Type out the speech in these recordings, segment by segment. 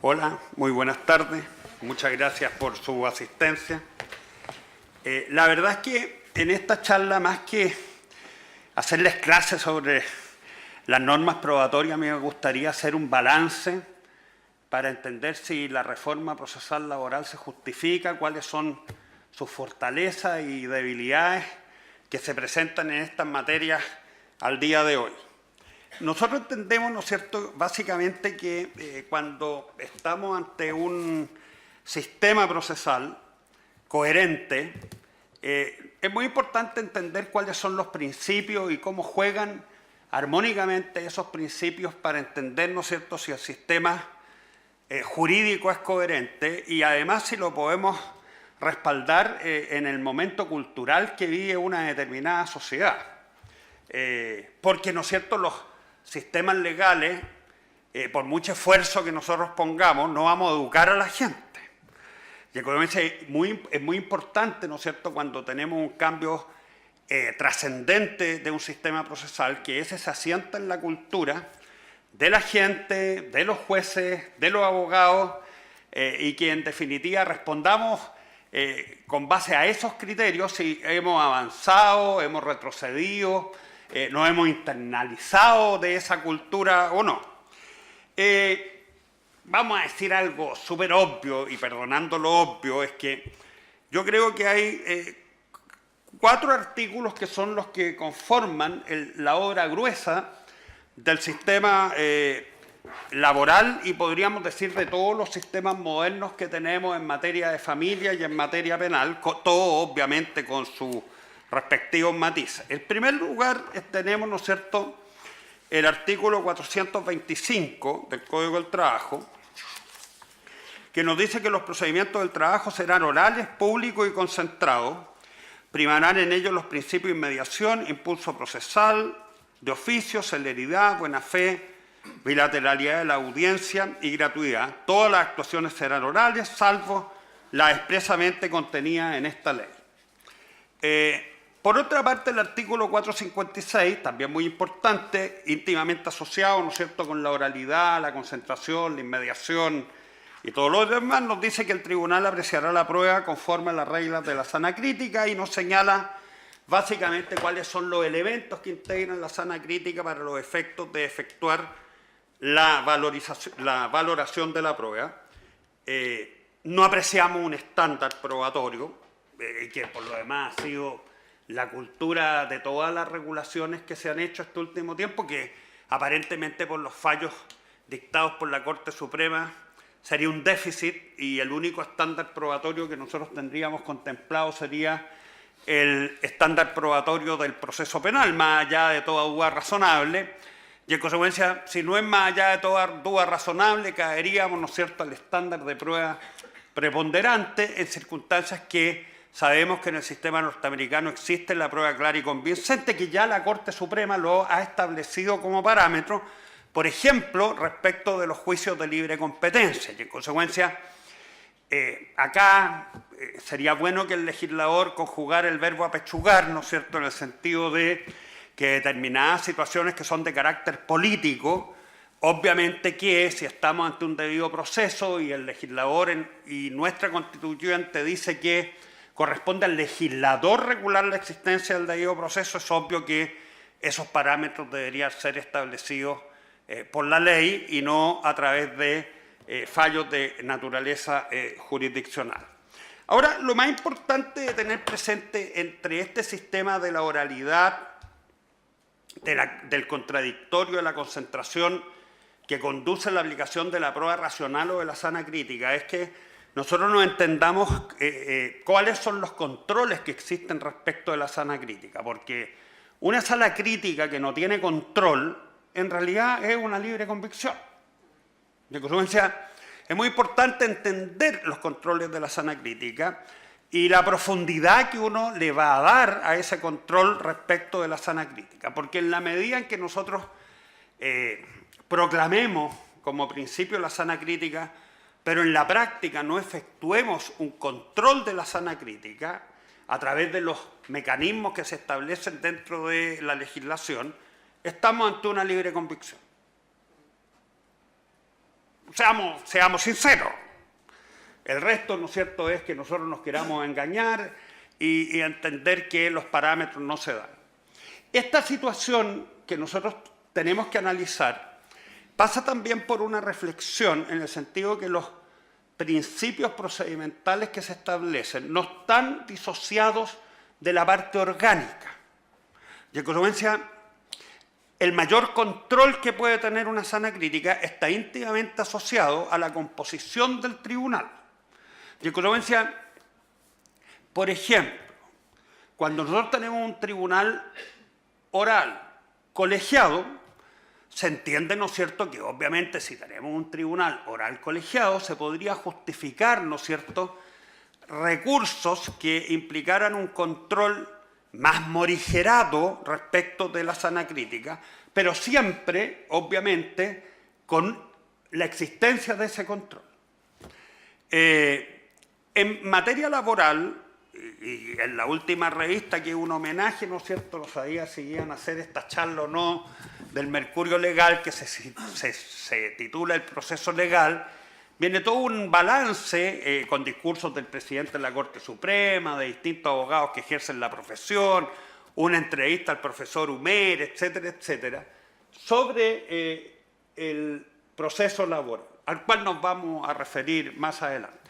Hola, muy buenas tardes. Muchas gracias por su asistencia. La verdad es que en esta charla, más que hacerles clases sobre las normas probatorias, a mí me gustaría hacer un balance para entender si la reforma procesal laboral se justifica, cuáles son sus fortalezas y debilidades que se presentan en estas materias al día de hoy. Nosotros entendemos, ¿no es cierto?, básicamente que cuando estamos ante un sistema procesal coherente, es muy importante entender cuáles son los principios y cómo juegan armónicamente esos principios para entender, ¿no es cierto?, si el sistema jurídico es coherente y además si lo podemos respaldar en el momento cultural que vive una determinada sociedad. Porque, ¿no es cierto?, los sistemas legales, por mucho esfuerzo que nosotros pongamos, no vamos a educar a la gente. Y es muy importante, ¿no es cierto?, cuando tenemos un cambio trascendente de un sistema procesal, que ese se asienta en la cultura de la gente, de los jueces, de los abogados, y que en definitiva respondamos con base a esos criterios si hemos avanzado, hemos retrocedido, nos hemos internalizado de esa cultura o no. Vamos a decir algo súper obvio, y perdonando lo obvio, es que yo creo que hay 4 artículos que son los que conforman la obra gruesa del sistema laboral y podríamos decir de todos los sistemas modernos que tenemos en materia de familia y en materia penal, todo obviamente con sus respectivos matices. En primer lugar tenemos, ¿no es cierto?, el artículo 425 del Código del Trabajo, que nos dice que los procedimientos del trabajo serán orales, públicos y concentrados, primarán en ellos los principios de inmediación, impulso procesal, de oficio, celeridad, buena fe, bilateralidad de la audiencia y gratuidad. Todas las actuaciones serán orales, salvo las expresamente contenidas en esta ley. Por otra parte, el artículo 456, también muy importante, íntimamente asociado, ¿no es cierto?, con la oralidad, la concentración, la inmediación y todo lo demás, nos dice que el tribunal apreciará la prueba conforme a las reglas de la sana crítica y nos señala básicamente cuáles son los elementos que integran la sana crítica para los efectos de efectuar la valoración de la prueba. No apreciamos un estándar probatorio, que por lo demás ha sido la cultura de todas las regulaciones que se han hecho este último tiempo, que aparentemente por los fallos dictados por la Corte Suprema sería un déficit y el único estándar probatorio que nosotros tendríamos contemplado sería el estándar probatorio del proceso penal, más allá de toda duda razonable, y en consecuencia, si no es más allá de toda duda razonable, caeríamos, ¿no es cierto?, al estándar de prueba preponderante en circunstancias que sabemos que en el sistema norteamericano existe la prueba clara y convincente, que ya la Corte Suprema lo ha establecido como parámetro, por ejemplo, respecto de los juicios de libre competencia. Y en consecuencia, acá sería bueno que el legislador conjugara el verbo apechugar, ¿no es cierto?, en el sentido de que determinadas situaciones que son de carácter político, obviamente que si estamos ante un debido proceso y el legislador y nuestra constituyente dice que corresponde al legislador regular la existencia del debido proceso, es obvio que esos parámetros deberían ser establecidos por la ley y no a través de fallos de naturaleza jurisdiccional. Ahora, lo más importante de tener presente entre este sistema de la oralidad, del contradictorio, de la concentración que conduce a la aplicación de la prueba racional o de la sana crítica, es que nosotros no entendamos cuáles son los controles que existen respecto de la sana crítica, porque una sana crítica que no tiene control, en realidad es una libre convicción. De consecuencia, es muy importante entender los controles de la sana crítica y la profundidad que uno le va a dar a ese control respecto de la sana crítica, porque en la medida en que nosotros proclamemos como principio la sana crítica, pero en la práctica no efectuemos un control de la sana crítica a través de los mecanismos que se establecen dentro de la legislación, estamos ante una libre convicción. seamos sinceros. El resto, ¿no es cierto?, es que nosotros nos queramos engañar y entender que los parámetros no se dan. Esta situación que nosotros tenemos que analizar pasa también por una reflexión en el sentido que los principios procedimentales que se establecen no están disociados de la parte orgánica. Y en consecuencia, el mayor control que puede tener una sana crítica está íntimamente asociado a la composición del tribunal. Y en consecuencia, por ejemplo, cuando nosotros tenemos un tribunal oral colegiado, se entiende, ¿no es cierto?, que obviamente si tenemos un tribunal oral colegiado se podría justificar, ¿no es cierto?, recursos que implicaran un control más morigerado respecto de la sana crítica, pero siempre, obviamente, con la existencia de ese control. En materia laboral, y en la última revista, que es un homenaje, ¿no es cierto?, no sabía si iban a hacer esta charla o no, del Mercurio Legal, que se titula El proceso legal, viene todo un balance con discursos del presidente de la Corte Suprema, de distintos abogados que ejercen la profesión, una entrevista al profesor Humer, etcétera, etcétera, sobre el proceso laboral, al cual nos vamos a referir más adelante.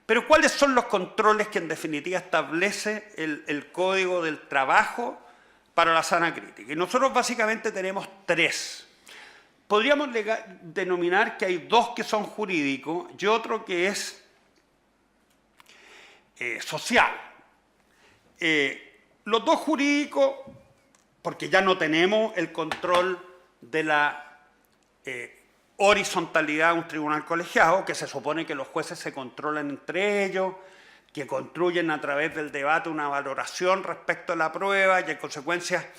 Pero ¿cuáles son los controles que en definitiva establece el Código del Trabajo para la sana crítica? Y nosotros básicamente tenemos tres. Podríamos denominar que hay dos que son jurídicos y otro que es social. Los dos jurídicos, porque ya no tenemos el control de la horizontalidad de un tribunal colegiado, que se supone que los jueces se controlan entre ellos, que construyen a través del debate una valoración respecto a la prueba y en consecuencia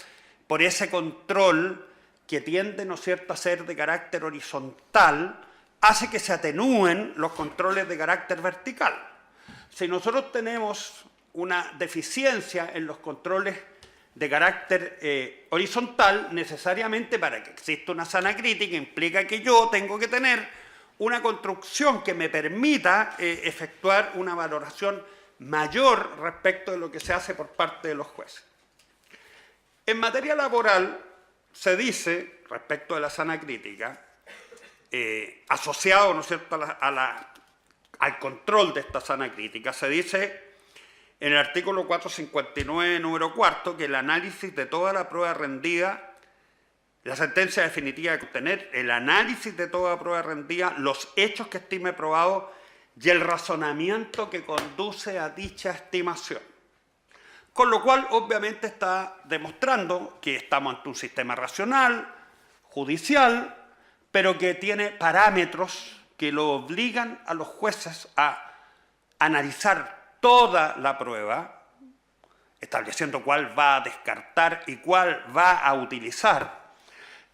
por ese control que tiende, ¿no es cierto?, a ser de carácter horizontal, hace que se atenúen los controles de carácter vertical. Si nosotros tenemos una deficiencia en los controles de carácter horizontal, necesariamente para que exista una sana crítica implica que yo tengo que tener una construcción que me permita efectuar una valoración mayor respecto de lo que se hace por parte de los jueces. En materia laboral se dice, respecto de la sana crítica, asociado, ¿no es cierto?, al control de esta sana crítica, se dice en el artículo 459, número cuarto, que el análisis de toda la prueba rendida, la sentencia definitiva de obtener el análisis de toda prueba rendida, los hechos que estime probados y el razonamiento que conduce a dicha estimación. Con lo cual, obviamente, está demostrando que estamos ante un sistema racional, judicial, pero que tiene parámetros que lo obligan a los jueces a analizar toda la prueba, estableciendo cuál va a descartar y cuál va a utilizar,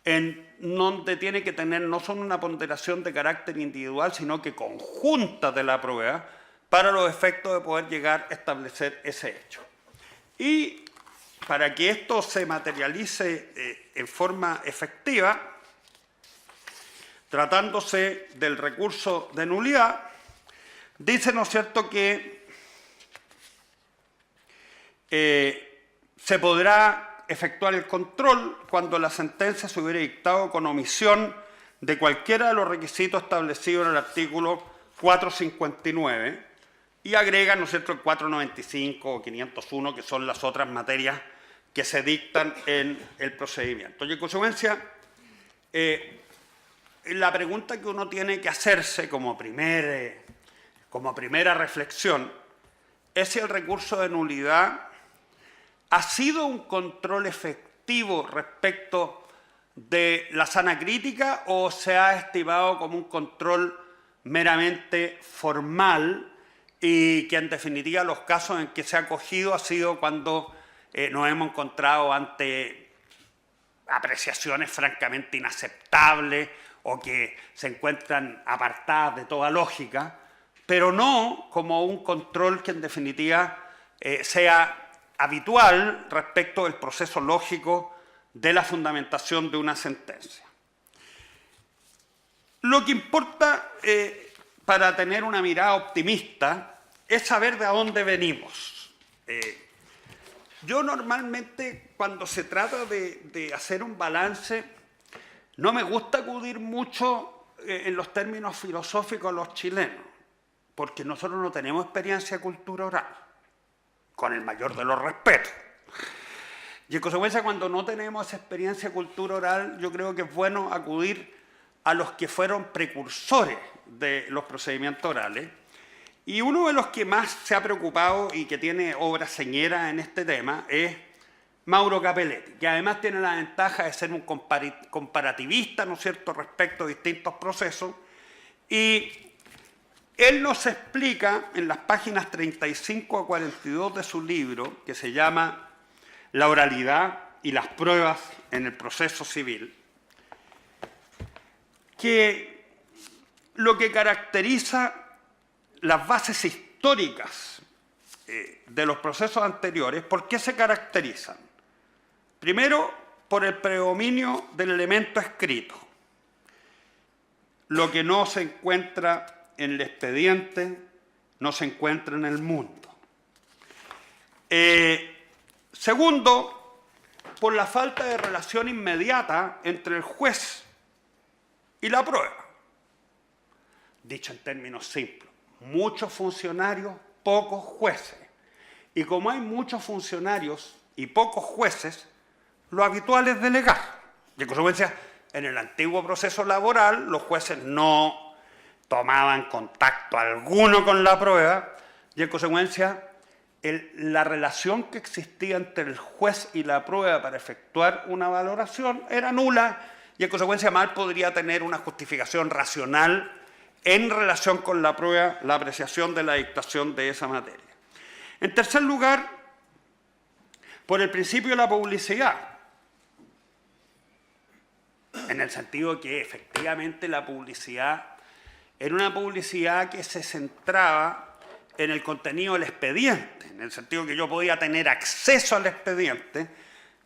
en donde tiene que tener no solo una ponderación de carácter individual, sino que conjunta de la prueba para los efectos de poder llegar a establecer ese hecho. Y para que esto se materialice en forma efectiva, tratándose del recurso de nulidad, dice, ¿no es cierto?, que se podrá efectuar el control cuando la sentencia se hubiera dictado con omisión de cualquiera de los requisitos establecidos en el artículo 459 y agrega, ¿no es cierto?, el 495 o 501, que son las otras materias que se dictan en el procedimiento. Y en consecuencia, la pregunta que uno tiene que hacerse como primera reflexión es si el recurso de nulidad ha sido un control efectivo respecto de la sana crítica o se ha estimado como un control meramente formal y que en definitiva los casos en que se ha acogido ha sido cuando nos hemos encontrado ante apreciaciones francamente inaceptables o que se encuentran apartadas de toda lógica, pero no como un control que en definitiva sea habitual respecto del proceso lógico de la fundamentación de una sentencia. Lo que importa para tener una mirada optimista es saber de dónde venimos. Yo normalmente, cuando se trata de hacer un balance, no me gusta acudir mucho en los términos filosóficos a los chilenos, porque nosotros no tenemos experiencia de cultura oral, con el mayor de los respetos. Y en consecuencia, cuando no tenemos esa experiencia de cultura oral, yo creo que es bueno acudir a los que fueron precursores de los procedimientos orales. Y uno de los que más se ha preocupado y que tiene obras señeras en este tema es Mauro Capelletti, que además tiene la ventaja de ser un comparativista, ¿no es cierto?, respecto a distintos procesos. Y él nos explica en las páginas 35 a 42 de su libro, que se llama La oralidad y las pruebas en el proceso civil, que lo que caracteriza las bases históricas de los procesos anteriores, ¿por qué se caracterizan? Primero, por el predominio del elemento escrito, lo que no se encuentra en el expediente, no se encuentra en el mundo. Segundo, por la falta de relación inmediata entre el juez y la prueba. Dicho en términos simples, muchos funcionarios, pocos jueces. Y como hay muchos funcionarios y pocos jueces, lo habitual es delegar. Y en consecuencia, en el antiguo proceso laboral, los jueces no tomaban contacto alguno con la prueba, y en consecuencia, la relación que existía entre el juez y la prueba para efectuar una valoración era nula, y en consecuencia mal podría tener una justificación racional en relación con la prueba, la apreciación de la dictación de esa materia. En tercer lugar, por el principio de la publicidad, en el sentido que efectivamente la publicidad era una publicidad que se centraba en el contenido del expediente, en el sentido que yo podía tener acceso al expediente,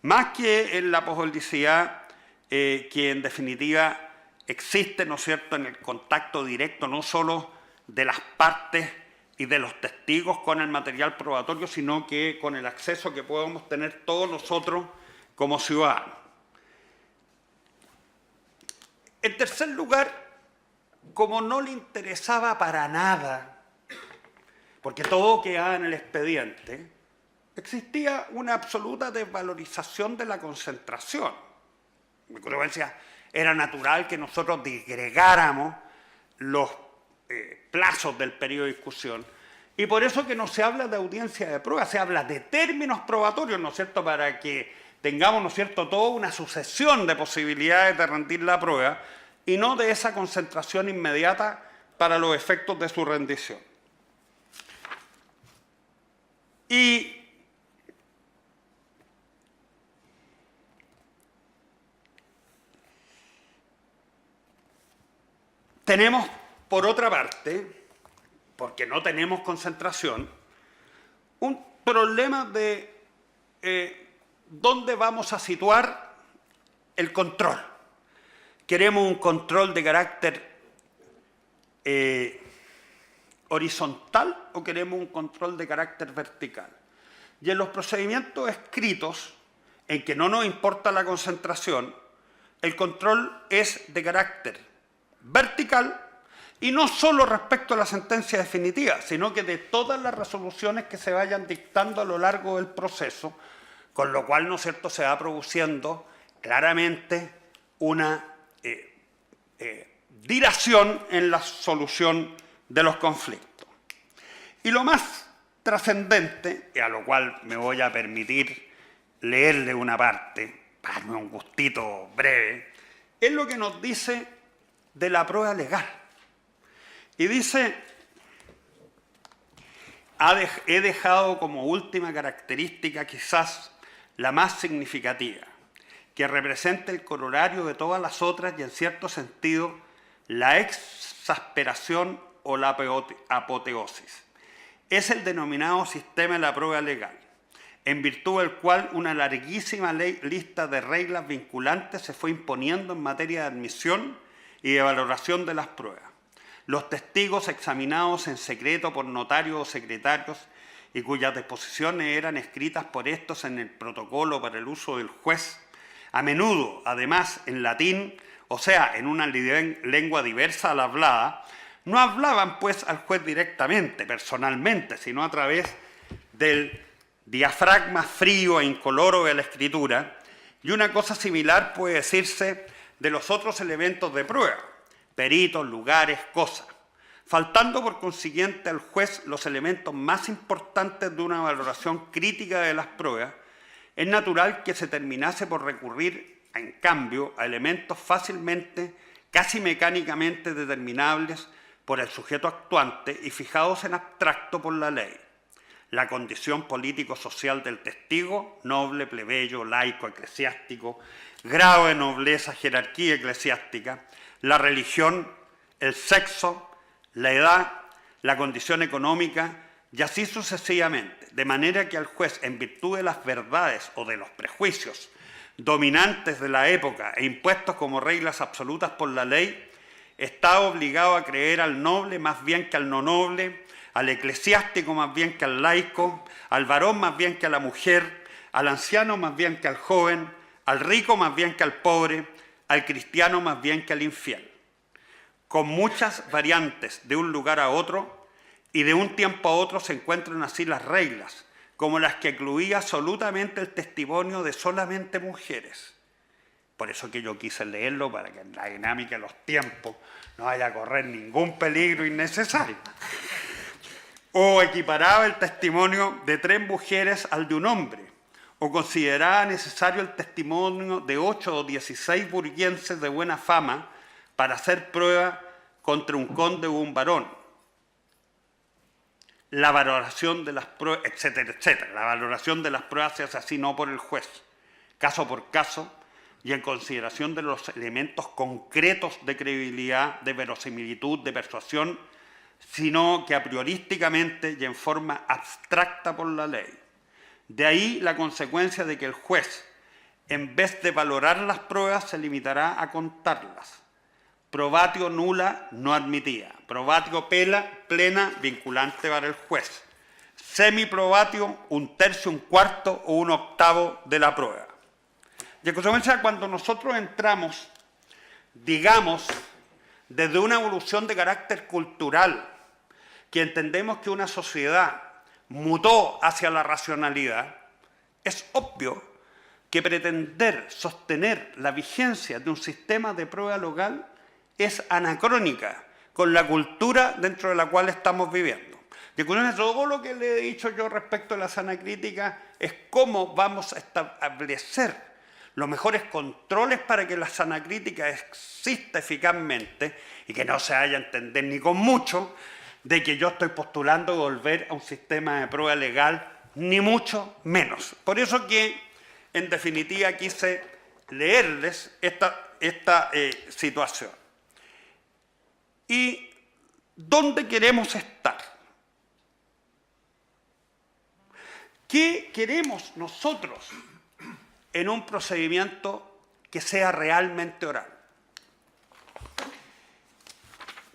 más que en la publicidad que en definitiva existe, ¿no es cierto?, en el contacto directo no solo de las partes y de los testigos con el material probatorio, sino que con el acceso que podemos tener todos nosotros como ciudadanos. En tercer lugar, como no le interesaba para nada, porque todo quedaba en el expediente, existía una absoluta desvalorización de la concentración. En consecuencia, era natural que nosotros disgregáramos los plazos del periodo de discusión. Y por eso que no se habla de audiencia de prueba, se habla de términos probatorios, ¿no es cierto?, para que tengamos, ¿no es cierto?, toda una sucesión de posibilidades de rendir la prueba y no de esa concentración inmediata para los efectos de su rendición. Y tenemos, por otra parte, porque no tenemos concentración, un problema de dónde vamos a situar el control. ¿Queremos un control de carácter horizontal o queremos un control de carácter vertical? Y en los procedimientos escritos, en que no nos importa la concentración, el control es de carácter vertical, y no solo respecto a la sentencia definitiva, sino que de todas las resoluciones que se vayan dictando a lo largo del proceso, con lo cual, ¿no es cierto?, se va produciendo claramente una dilación en la solución de los conflictos. Y lo más trascendente, y a lo cual me voy a permitir leerle una parte, para darme un gustito breve, es lo que nos dice de la prueba legal. Y dice, he dejado como última característica, quizás la más significativa, que representa el corolario de todas las otras y en cierto sentido la exasperación o la apoteosis. Es el denominado sistema de la prueba legal, en virtud del cual una larguísima lista de reglas vinculantes se fue imponiendo en materia de admisión y de valoración de las pruebas. Los testigos examinados en secreto por notarios o secretarios y cuyas disposiciones eran escritas por estos en el protocolo para el uso del juez, a menudo, además, en latín, o sea, en una lengua diversa a la hablada, no hablaban, pues, al juez directamente, personalmente, sino a través del diafragma frío e incoloro de la escritura, y una cosa similar puede decirse de los otros elementos de prueba, peritos, lugares, cosas, faltando por consiguiente al juez los elementos más importantes de una valoración crítica de las pruebas. Es natural que se terminase por recurrir, en cambio, a elementos fácilmente, casi mecánicamente determinables por el sujeto actuante y fijados en abstracto por la ley. La condición político-social del testigo, noble, plebeyo, laico, eclesiástico, grado de nobleza, jerarquía eclesiástica, la religión, el sexo, la edad, la condición económica y así sucesivamente, de manera que al juez, en virtud de las verdades o de los prejuicios dominantes de la época e impuestos como reglas absolutas por la ley, está obligado a creer al noble más bien que al no noble, al eclesiástico más bien que al laico, al varón más bien que a la mujer, al anciano más bien que al joven, al rico más bien que al pobre, al cristiano más bien que al infiel. Con muchas variantes de un lugar a otro y de un tiempo a otro se encuentran así las reglas, como las que incluía absolutamente el testimonio de solamente mujeres. Por eso que yo quise leerlo, para que en la dinámica de los tiempos no vaya a correr ningún peligro innecesario. O equiparaba el testimonio de 3 mujeres al de un hombre, o consideraba necesario el testimonio de 8 o 16 burgueses de buena fama para hacer prueba contra un conde o un varón. La valoración de las pruebas, etcétera, etcétera. La valoración de las pruebas se hace así no por el juez, caso por caso, y en consideración de los elementos concretos de credibilidad, de verosimilitud, de persuasión, sino que a priorísticamente y en forma abstracta por la ley. De ahí la consecuencia de que el juez, en vez de valorar las pruebas, se limitará a contarlas. Probatio nula no admitía, probatio plena vinculante para el juez. Semiprobatio, 1/3, 1/4 o 1/8 de la prueba. Y en consecuencia, cuando nosotros entramos, digamos, desde una evolución de carácter cultural, que entendemos que una sociedad mutó hacia la racionalidad, es obvio que pretender sostener la vigencia de un sistema de prueba legal es anacrónica con la cultura dentro de la cual estamos viviendo. Y con eso, todo lo que le he dicho yo respecto a la sana crítica es cómo vamos a establecer los mejores controles para que la sana crítica exista eficazmente y que no se haya a entender ni con mucho de que yo estoy postulando volver a un sistema de prueba legal, ni mucho menos. Por eso que, en definitiva, quise leerles esta situación. ¿Y dónde queremos estar? ¿Qué queremos nosotros en un procedimiento que sea realmente oral?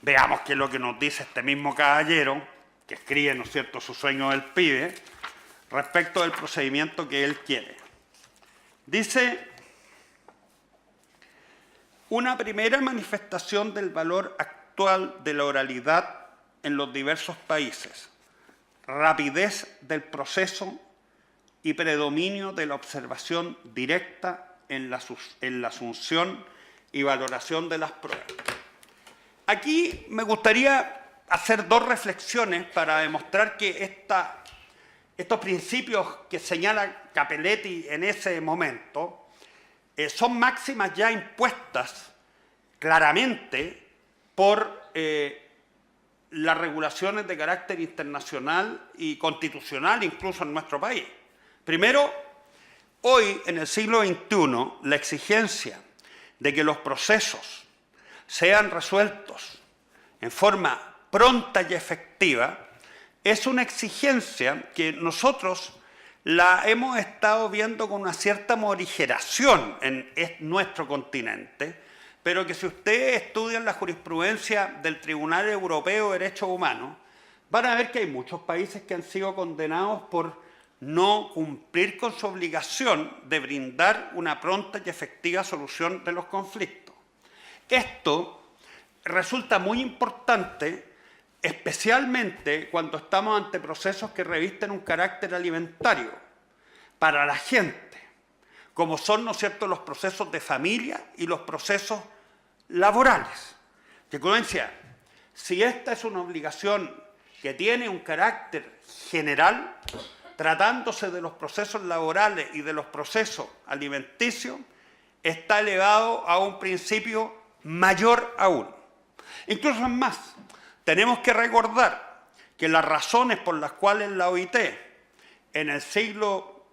Veamos qué es lo que nos dice este mismo caballero, que escribe, ¿no es cierto?, su sueño del pibe, respecto del procedimiento que él quiere. Dice: una primera manifestación del valor actual de la oralidad en los diversos países, rapidez del proceso y predominio de la observación directa en la asunción y valoración de las pruebas. Aquí me gustaría hacer 2 reflexiones para demostrar que estos principios que señala Capelletti en ese momento son máximas ya impuestas claramente por las regulaciones de carácter internacional y constitucional, incluso en nuestro país. Primero, hoy, en el siglo XXI, la exigencia de que los procesos sean resueltos en forma pronta y efectiva es una exigencia que nosotros la hemos estado viendo con una cierta morigeración en nuestro continente, pero que si ustedes estudian la jurisprudencia del Tribunal Europeo de Derechos Humanos, van a ver que hay muchos países que han sido condenados por no cumplir con su obligación de brindar una pronta y efectiva solución de los conflictos. Esto resulta muy importante, especialmente cuando estamos ante procesos que revisten un carácter alimentario para la gente, como son, ¿no es cierto?, los procesos de familia y los procesos laborales. De consecuencia, si esta es una obligación que tiene un carácter general, tratándose de los procesos laborales y de los procesos alimenticios, está elevado a un principio mayor aún. Incluso es más, tenemos que recordar que las razones por las cuales la OIT en el siglo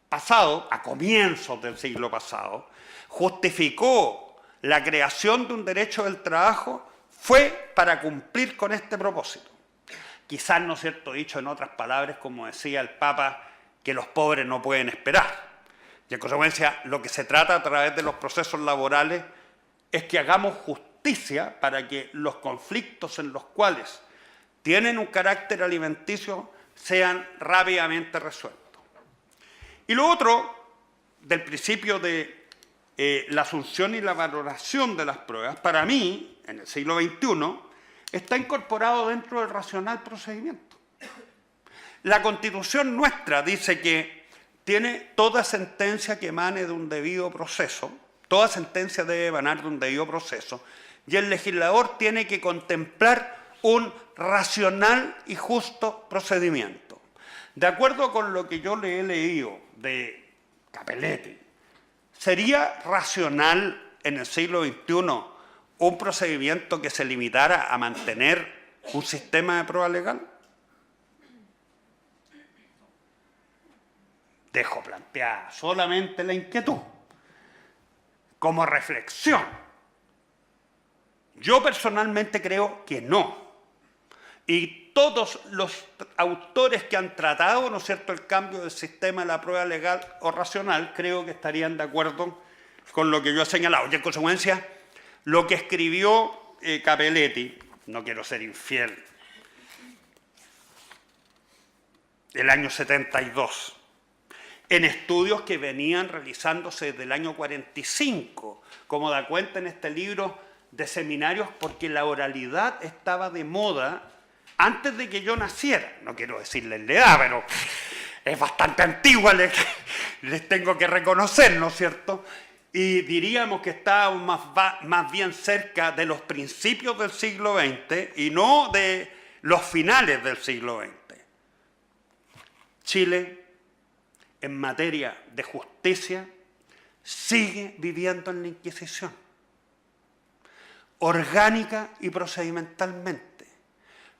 pasado, a comienzos del siglo pasado, justificó la creación de un derecho del trabajo fue para cumplir con este propósito. Quizás, ¿no es cierto?, dicho en otras palabras, como decía el Papa, que los pobres no pueden esperar. Y en consecuencia, lo que se trata a través de los procesos laborales es que hagamos justicia para que los conflictos en los cuales tienen un carácter alimenticio sean rápidamente resueltos. Y lo otro, del principio de la asunción y la valoración de las pruebas, para mí, en el siglo XXI, está incorporado dentro del racional procedimiento. La Constitución nuestra dice que tiene toda sentencia que emane de un debido proceso, toda sentencia debe emanar de un debido proceso, y el legislador tiene que contemplar un racional y justo procedimiento. De acuerdo con lo que yo le he leído de Capelletti, ¿sería racional en el siglo XXI un procedimiento que se limitara a mantener un sistema de prueba legal? Dejo planteada solamente la inquietud, como reflexión. Yo personalmente creo que no. Y todos los autores que han tratado, ¿no es cierto?, el cambio del sistema de la prueba legal o racional, creo que estarían de acuerdo con lo que yo he señalado. Y en consecuencia, lo que escribió Capelletti, no quiero ser infiel, el año 72, en estudios que venían realizándose desde el año 45, como da cuenta en este libro de seminarios, porque la oralidad estaba de moda antes de que yo naciera. No quiero decirles la edad, pero es bastante antigua, les tengo que reconocer, ¿no es cierto? Y diríamos que estábamos más bien cerca de los principios del siglo XX y no de los finales del siglo XX. Chile, en materia de justicia, sigue viviendo en la Inquisición, orgánica y procedimentalmente.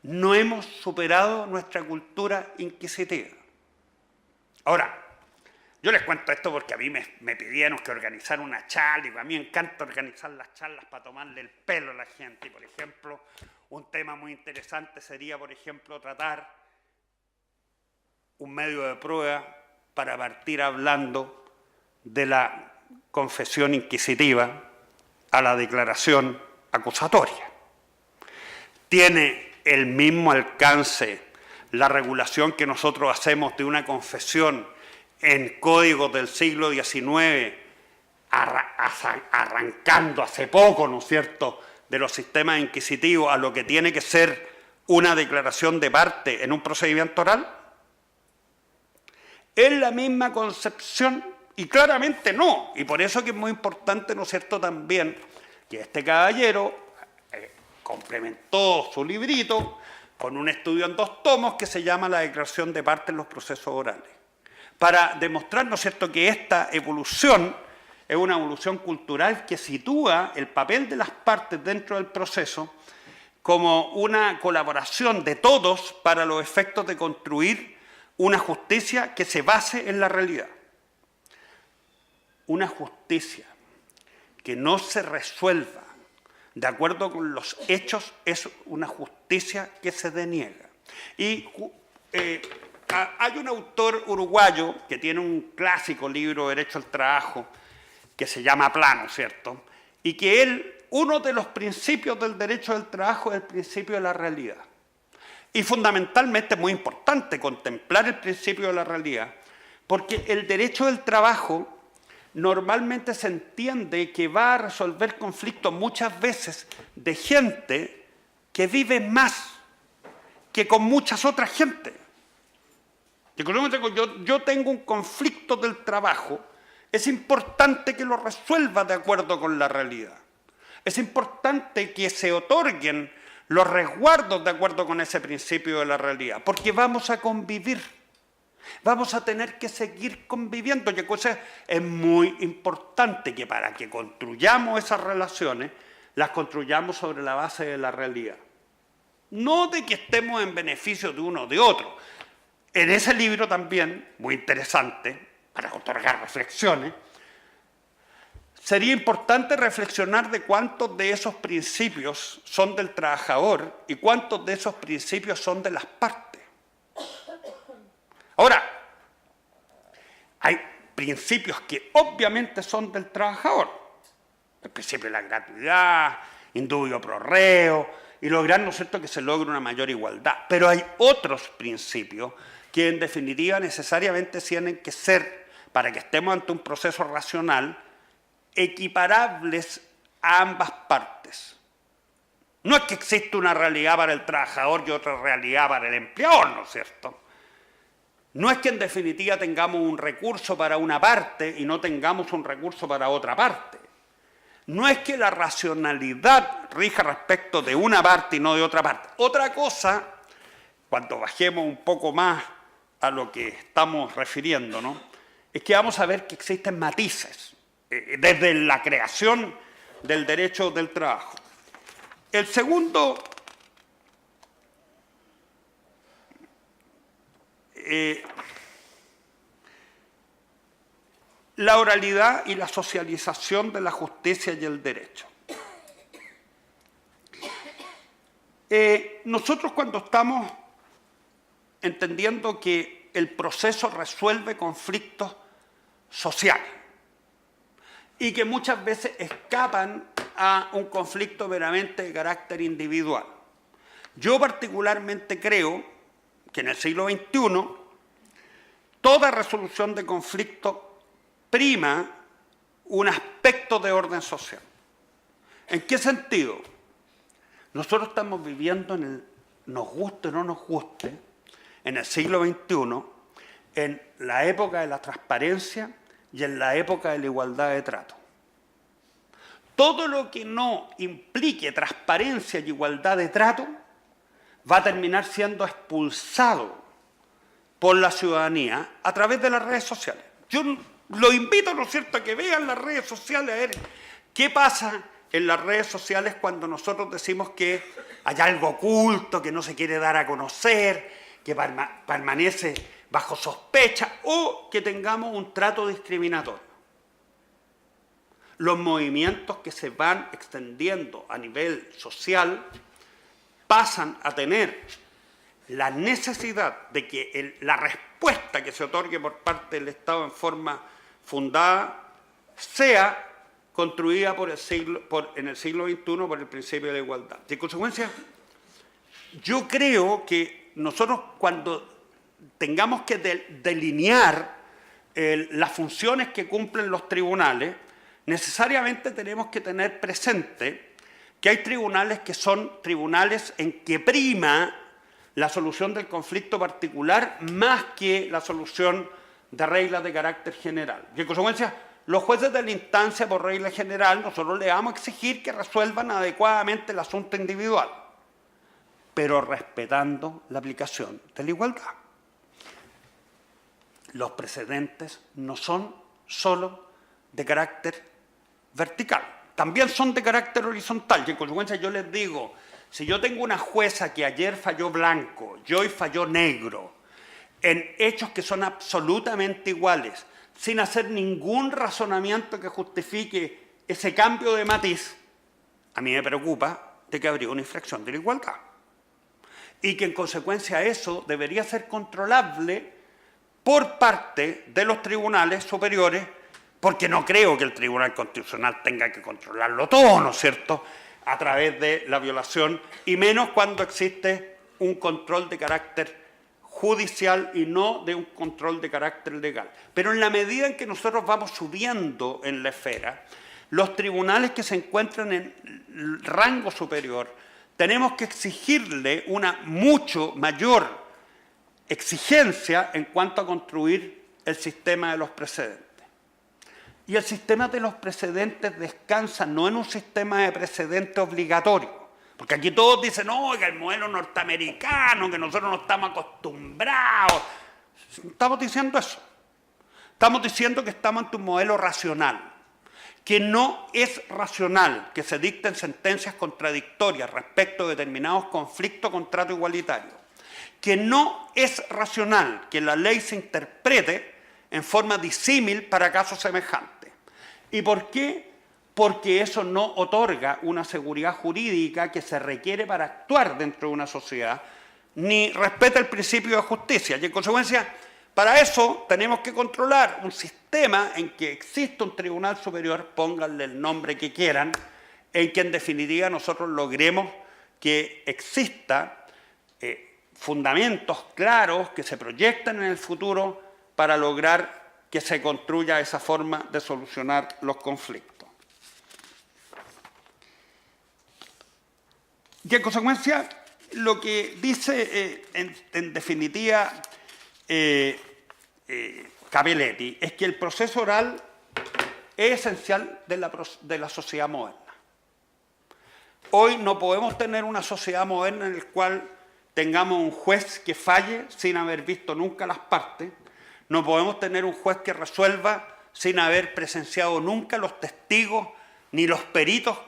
No hemos superado nuestra cultura inquisitiva. Ahora, yo les cuento esto porque a mí me pidieron que organizara una charla, y a mí me encanta organizar las charlas para tomarle el pelo a la gente. Y, por ejemplo, un tema muy interesante sería, por ejemplo, tratar un medio de prueba para partir hablando de la confesión inquisitiva a la declaración acusatoria. Tiene el mismo alcance la regulación que nosotros hacemos de una confesión en códigos del siglo XIX, arrancando hace poco, ¿no es cierto?, de los sistemas inquisitivos a lo que tiene que ser una declaración de parte en un procedimiento oral. ¿Es la misma concepción? Y claramente no. Y por eso que es muy importante, ¿no es cierto?, también que este caballero complementó su librito con un estudio en 2 tomos que se llama La declaración de parte en los procesos orales, para demostrar, ¿no es cierto?, que esta evolución es una evolución cultural que sitúa el papel de las partes dentro del proceso como una colaboración de todos para los efectos de construir una justicia que se base en la realidad. Una justicia que no se resuelva de acuerdo con los hechos es una justicia que se deniega. Y hay un autor uruguayo que tiene un clásico libro de Derecho al Trabajo que se llama Plano, ¿cierto?, y que uno de los principios del derecho del trabajo es el principio de la realidad. Y fundamentalmente es muy importante contemplar el principio de la realidad, porque el derecho del trabajo normalmente se entiende que va a resolver conflictos muchas veces de gente que vive más que con muchas otras gente. Yo tengo un conflicto del trabajo, es importante que lo resuelva de acuerdo con la realidad. Es importante que se otorguen los resguardos de acuerdo con ese principio de la realidad, porque vamos a convivir, vamos a tener que seguir conviviendo. Y es muy importante que para que construyamos esas relaciones, las construyamos sobre la base de la realidad. No de que estemos en beneficio de uno o de otro. En ese libro también, muy interesante, para otorgar reflexiones, sería importante reflexionar de cuántos de esos principios son del trabajador y cuántos de esos principios son de las partes. Ahora, hay principios que obviamente son del trabajador. El principio de la gratuidad, indubio pro reo, y lograr, ¿no es cierto?, que se logre una mayor igualdad. Pero hay otros principios que en definitiva necesariamente tienen que ser, para que estemos ante un proceso racional, equiparables a ambas partes. No es que exista una realidad para el trabajador y otra realidad para el empleador, ¿no es cierto? No es que en definitiva tengamos un recurso para una parte y no tengamos un recurso para otra parte. No es que la racionalidad rija respecto de una parte y no de otra parte. Otra cosa, cuando bajemos un poco más a lo que estamos refiriendo, ¿no?, es que vamos a ver que existen matices desde la creación del derecho del trabajo. El segundo la oralidad y la socialización de la justicia y el derecho. Nosotros cuando estamos entendiendo que el proceso resuelve conflictos sociales y que muchas veces escapan a un conflicto meramente de carácter individual, yo particularmente creo que en el siglo XXI toda resolución de conflicto prima un aspecto de orden social. ¿En qué sentido? Nosotros estamos viviendo nos guste o no nos guste, en el siglo XXI, en la época de la transparencia y en la época de la igualdad de trato. Todo lo que no implique transparencia y igualdad de trato va a terminar siendo expulsado por la ciudadanía a través de las redes sociales. Yo lo invito, ¿no es cierto?, a que vean las redes sociales, a ver qué pasa en las redes sociales cuando nosotros decimos que hay algo oculto, que no se quiere dar a conocer, que permanece bajo sospecha o que tengamos un trato discriminatorio. Los movimientos que se van extendiendo a nivel social pasan a tener la necesidad de que la respuesta que se otorgue por parte del Estado en forma fundada sea construida en el siglo XXI por el principio de la igualdad. En consecuencia, yo creo que nosotros cuando tengamos que delinear las funciones que cumplen los tribunales, necesariamente tenemos que tener presente que hay tribunales que son tribunales en que prima la solución del conflicto particular más que la solución de reglas de carácter general. Y en consecuencia, los jueces de la instancia, por regla general, nosotros le vamos a exigir que resuelvan adecuadamente el asunto individual, pero respetando la aplicación de la igualdad. Los precedentes no son solo de carácter vertical, también son de carácter horizontal. Y en consecuencia yo les digo, si yo tengo una jueza que ayer falló blanco y hoy falló negro, en hechos que son absolutamente iguales, sin hacer ningún razonamiento que justifique ese cambio de matiz, a mí me preocupa de que habría una infracción de la igualdad. Y que en consecuencia eso debería ser controlable por parte de los tribunales superiores porque no creo que el Tribunal Constitucional tenga que controlarlo todo, ¿no es cierto?, a través de la violación, y menos cuando existe un control de carácter judicial y no de un control de carácter legal. Pero en la medida en que nosotros vamos subiendo en la esfera, los tribunales que se encuentran en rango superior, tenemos que exigirle una mucho mayor exigencia en cuanto a construir el sistema de los precedentes. Y el sistema de los precedentes descansa no en un sistema de precedentes obligatorio, porque aquí todos dicen, no, que el modelo norteamericano, que nosotros no estamos acostumbrados. No estamos diciendo eso. Estamos diciendo que estamos ante un modelo racional, que no es racional que se dicten sentencias contradictorias respecto de determinados conflictos contrato igualitario, que no es racional que la ley se interprete en forma disímil para casos semejantes. ¿Y por qué? Porque eso no otorga una seguridad jurídica que se requiere para actuar dentro de una sociedad, ni respeta el principio de justicia. Y en consecuencia, para eso tenemos que controlar un sistema en que exista un tribunal superior, pónganle el nombre que quieran, en que en definitiva nosotros logremos que exista fundamentos claros que se proyecten en el futuro para lograr que se construya esa forma de solucionar los conflictos. Y en consecuencia, lo que dice en definitiva Cappelletti es que el proceso oral es esencial de la sociedad moderna. Hoy no podemos tener una sociedad moderna en la cual tengamos un juez que falle sin haber visto nunca las partes. No podemos tener un juez que resuelva sin haber presenciado nunca los testigos ni los peritos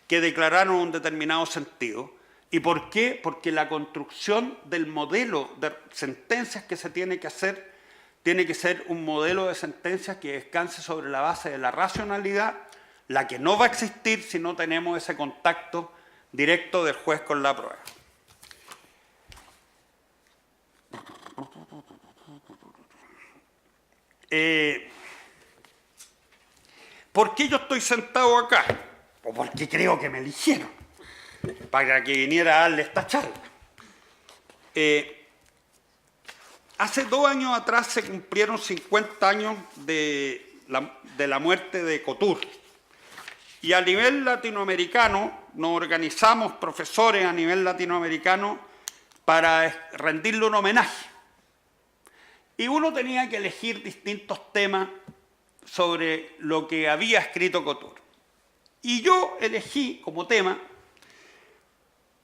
que declararon un determinado sentido. ¿Y por qué? Porque la construcción del modelo de sentencias que se tiene que hacer tiene que ser un modelo de sentencias que descanse sobre la base de la racionalidad, la que no va a existir si no tenemos ese contacto directo del juez con la prueba. ¿Por qué yo estoy sentado acá? O porque creo que me eligieron para que viniera a darle esta charla. Hace 2 años atrás se cumplieron 50 años de la muerte de Couture. Y a nivel latinoamericano, nos organizamos profesores a nivel latinoamericano para rendirle un homenaje. Y uno tenía que elegir distintos temas sobre lo que había escrito Couture. Y yo elegí como tema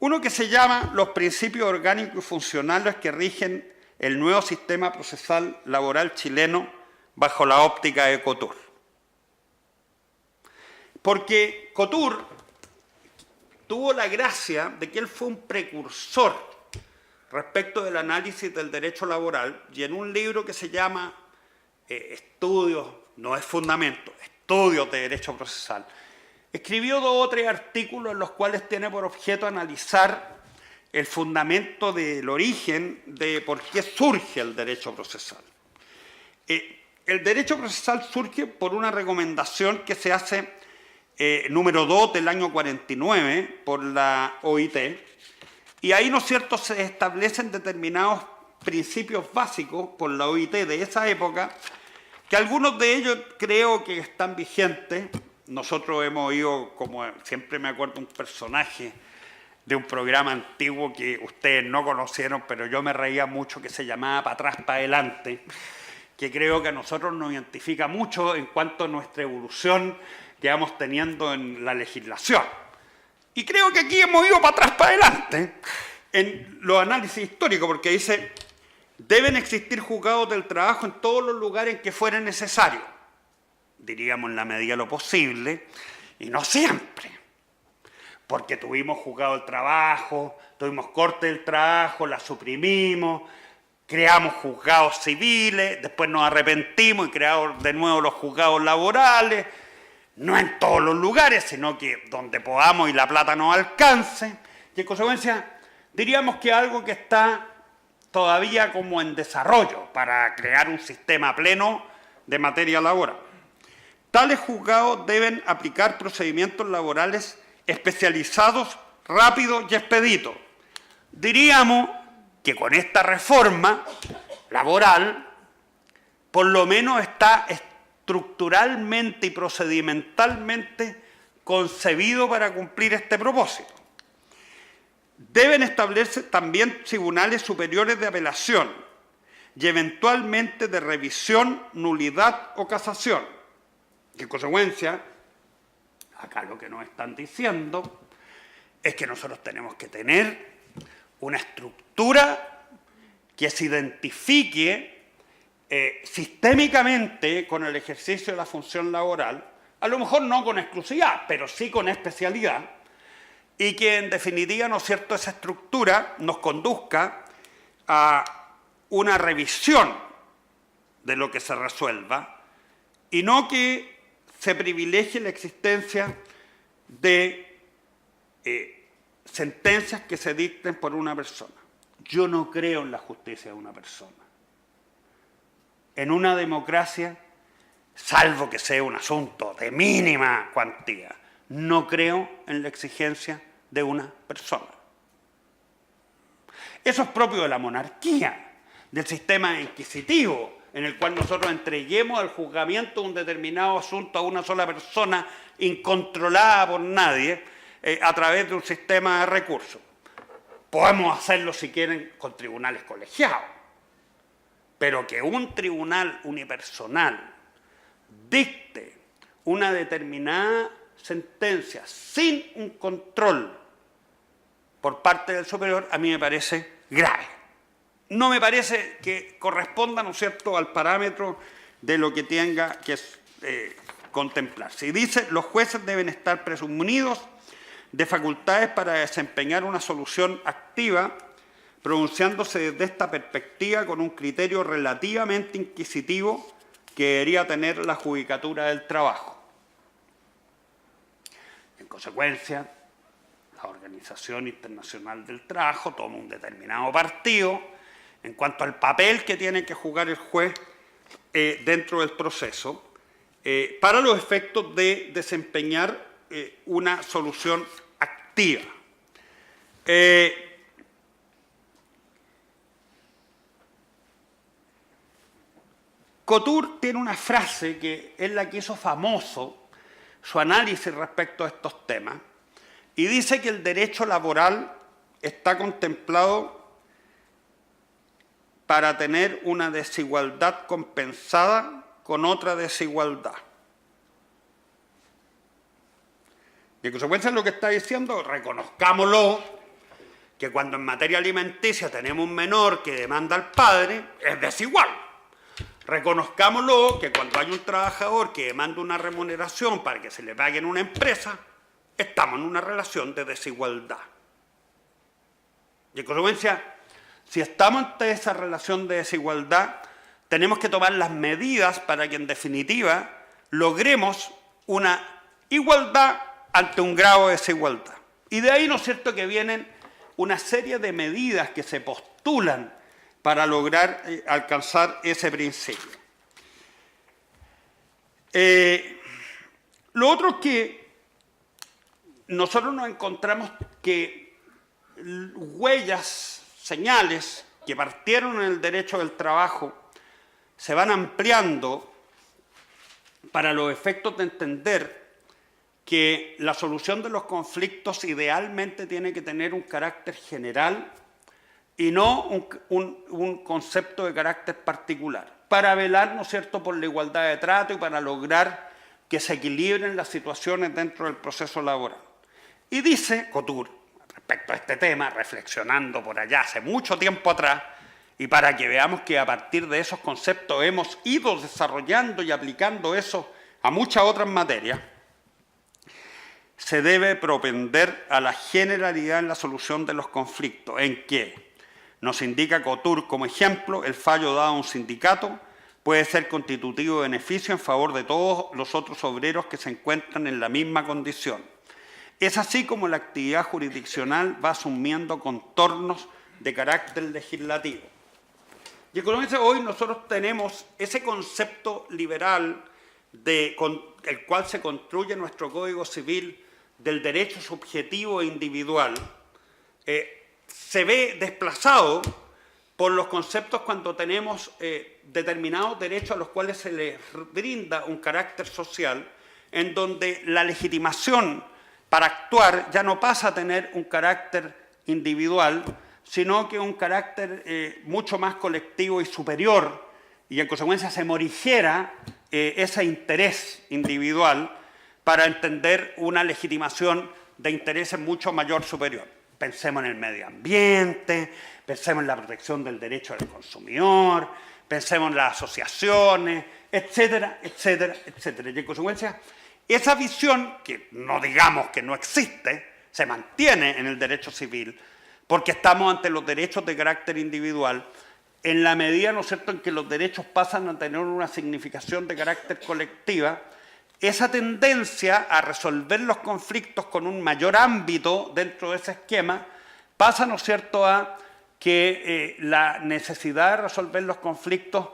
uno que se llama Los principios orgánicos y funcionales que rigen el nuevo sistema procesal laboral chileno bajo la óptica de Couture. Porque Couture tuvo la gracia de que él fue un precursor respecto del análisis del derecho laboral, y en un libro que se llama Estudios, no es fundamento, Estudios de Derecho Procesal, escribió 2 o 3 artículos en los cuales tiene por objeto analizar el fundamento del origen de por qué surge el derecho procesal. El derecho procesal surge por una recomendación que se hace número 2 del año 49 por la OIT, y ahí, ¿no es cierto?, se establecen determinados principios básicos por la OIT de esa época, que algunos de ellos creo que están vigentes. Nosotros hemos oído, como siempre me acuerdo, un personaje de un programa antiguo que ustedes no conocieron, pero yo me reía mucho, que se llamaba Pa' atrás, pa' adelante, que creo que a nosotros nos identifica mucho en cuanto a nuestra evolución que vamos teniendo en la legislación. Y creo que aquí hemos ido para atrás, para adelante, en los análisis históricos, porque dice, deben existir juzgados del trabajo en todos los lugares en que fuera necesario. Diríamos en la medida de lo posible, y no siempre. Porque tuvimos juzgado del trabajo, tuvimos corte del trabajo, la suprimimos, creamos juzgados civiles, después nos arrepentimos y creamos de nuevo los juzgados laborales. No en todos los lugares, sino que donde podamos y la plata nos alcance. Y en consecuencia, diríamos que algo que está todavía como en desarrollo para crear un sistema pleno de materia laboral. tales juzgados deben aplicar procedimientos laborales especializados, rápidos y expeditos. Diríamos que con esta reforma laboral, por lo menos está estructuralmente y procedimentalmente concebido para cumplir este propósito. Deben establecerse también tribunales superiores de apelación y eventualmente de revisión, nulidad o casación. Y en consecuencia, acá lo que nos están diciendo es que nosotros tenemos que tener una estructura que se identifique sistémicamente con el ejercicio de la función laboral, a lo mejor no con exclusividad, pero sí con especialidad, y que en definitiva, ¿no es cierto?, esa estructura nos conduzca a una revisión de lo que se resuelva y no que se privilegie la existencia de sentencias que se dicten por una persona. Yo no creo en la justicia de una persona. En una democracia, salvo que sea un asunto de mínima cuantía, no creo en la exigencia de una persona. Eso es propio de la monarquía, del sistema inquisitivo, en el cual nosotros entreguemos al juzgamiento un determinado asunto a una sola persona, incontrolada por nadie, a través de un sistema de recursos. Podemos hacerlo, si quieren, con tribunales colegiados, pero que un tribunal unipersonal dicte una determinada sentencia sin un control por parte del superior, a mí me parece grave. No me parece que corresponda, ¿no es cierto?, al parámetro de lo que tenga que contemplarse. Y dice, los jueces deben estar presumidos de facultades para desempeñar una solución activa, pronunciándose desde esta perspectiva con un criterio relativamente inquisitivo que debería tener la Judicatura del Trabajo. En consecuencia, la Organización Internacional del Trabajo toma un determinado partido en cuanto al papel que tiene que jugar el juez dentro del proceso para los efectos de desempeñar una solución activa. Couture tiene una frase que es la que hizo famoso su análisis respecto a estos temas, y dice que el derecho laboral está contemplado para tener una desigualdad compensada con otra desigualdad. Y en consecuencia lo que está diciendo, reconozcámoslo, que cuando en materia alimenticia tenemos un menor que demanda al padre, es desigual. Reconozcámoslo, que cuando hay un trabajador que demanda una remuneración para que se le pague en una empresa, estamos en una relación de desigualdad. Y en consecuencia, si estamos ante esa relación de desigualdad, tenemos que tomar las medidas para que en definitiva logremos una igualdad ante un grado de desigualdad. Y de ahí, ¿no es cierto?, que vienen una serie de medidas que se postulan para lograr alcanzar ese principio. Lo otro es que nosotros nos encontramos que huellas, señales que partieron en el derecho del trabajo se van ampliando para los efectos de entender que la solución de los conflictos idealmente tiene que tener un carácter general y no un concepto de carácter particular, para velar, ¿no es cierto?, por la igualdad de trato y para lograr que se equilibren las situaciones dentro del proceso laboral. Y dice Couture, respecto a este tema, reflexionando por allá hace mucho tiempo atrás, y para que veamos que a partir de esos conceptos hemos ido desarrollando y aplicando eso a muchas otras materias, se debe propender a la generalidad en la solución de los conflictos, en que nos indica Couture como ejemplo, el fallo dado a un sindicato puede ser constitutivo de beneficio en favor de todos los otros obreros que se encuentran en la misma condición. Es así como la actividad jurisdiccional va asumiendo contornos de carácter legislativo. Y con eso hoy nosotros tenemos ese concepto liberal con el cual se construye nuestro Código Civil del derecho subjetivo e individual, se ve desplazado por los conceptos cuando tenemos determinados derechos a los cuales se les brinda un carácter social, en donde la legitimación para actuar ya no pasa a tener un carácter individual, sino que un carácter mucho más colectivo y superior, y en consecuencia se morigera ese interés individual para entender una legitimación de intereses mucho mayor superior. Pensemos en el medio ambiente, pensemos en la protección del derecho del consumidor, pensemos en las asociaciones, etcétera, etcétera, etcétera. Y en consecuencia, esa visión, que no digamos que no existe, se mantiene en el derecho civil, porque estamos ante los derechos de carácter individual, en la medida, ¿no es cierto?, en que los derechos pasan a tener una significación de carácter colectiva, esa tendencia a resolver los conflictos con un mayor ámbito dentro de ese esquema pasa, ¿no es cierto?, a que la necesidad de resolver los conflictos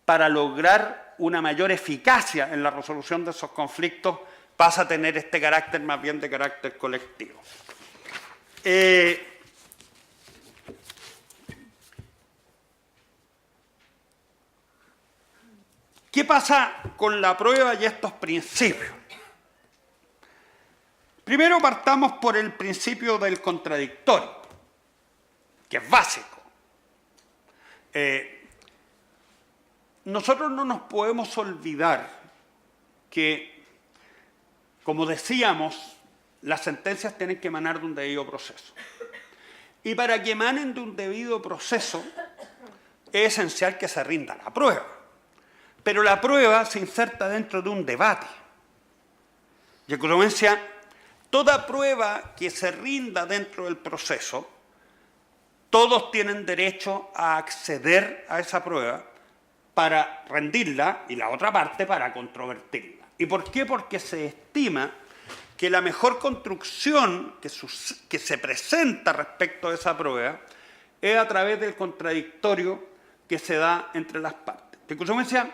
para lograr una mayor eficacia en la resolución de esos conflictos pasa a tener este carácter más bien de carácter colectivo. ¿Qué pasa con la prueba y estos principios? Primero partamos por el principio del contradictorio, que es básico. Nosotros no nos podemos olvidar que, como decíamos, las sentencias tienen que emanar de un debido proceso. Y para que emanen de un debido proceso, es esencial que se rinda la prueba. Pero la prueba se inserta dentro de un debate. Y en consecuencia, toda prueba que se rinda dentro del proceso, todos tienen derecho a acceder a esa prueba para rendirla y la otra parte para controvertirla. ¿Y por qué? Porque se estima que la mejor construcción que se presenta respecto a esa prueba es a través del contradictorio que se da entre las partes. En consecuencia,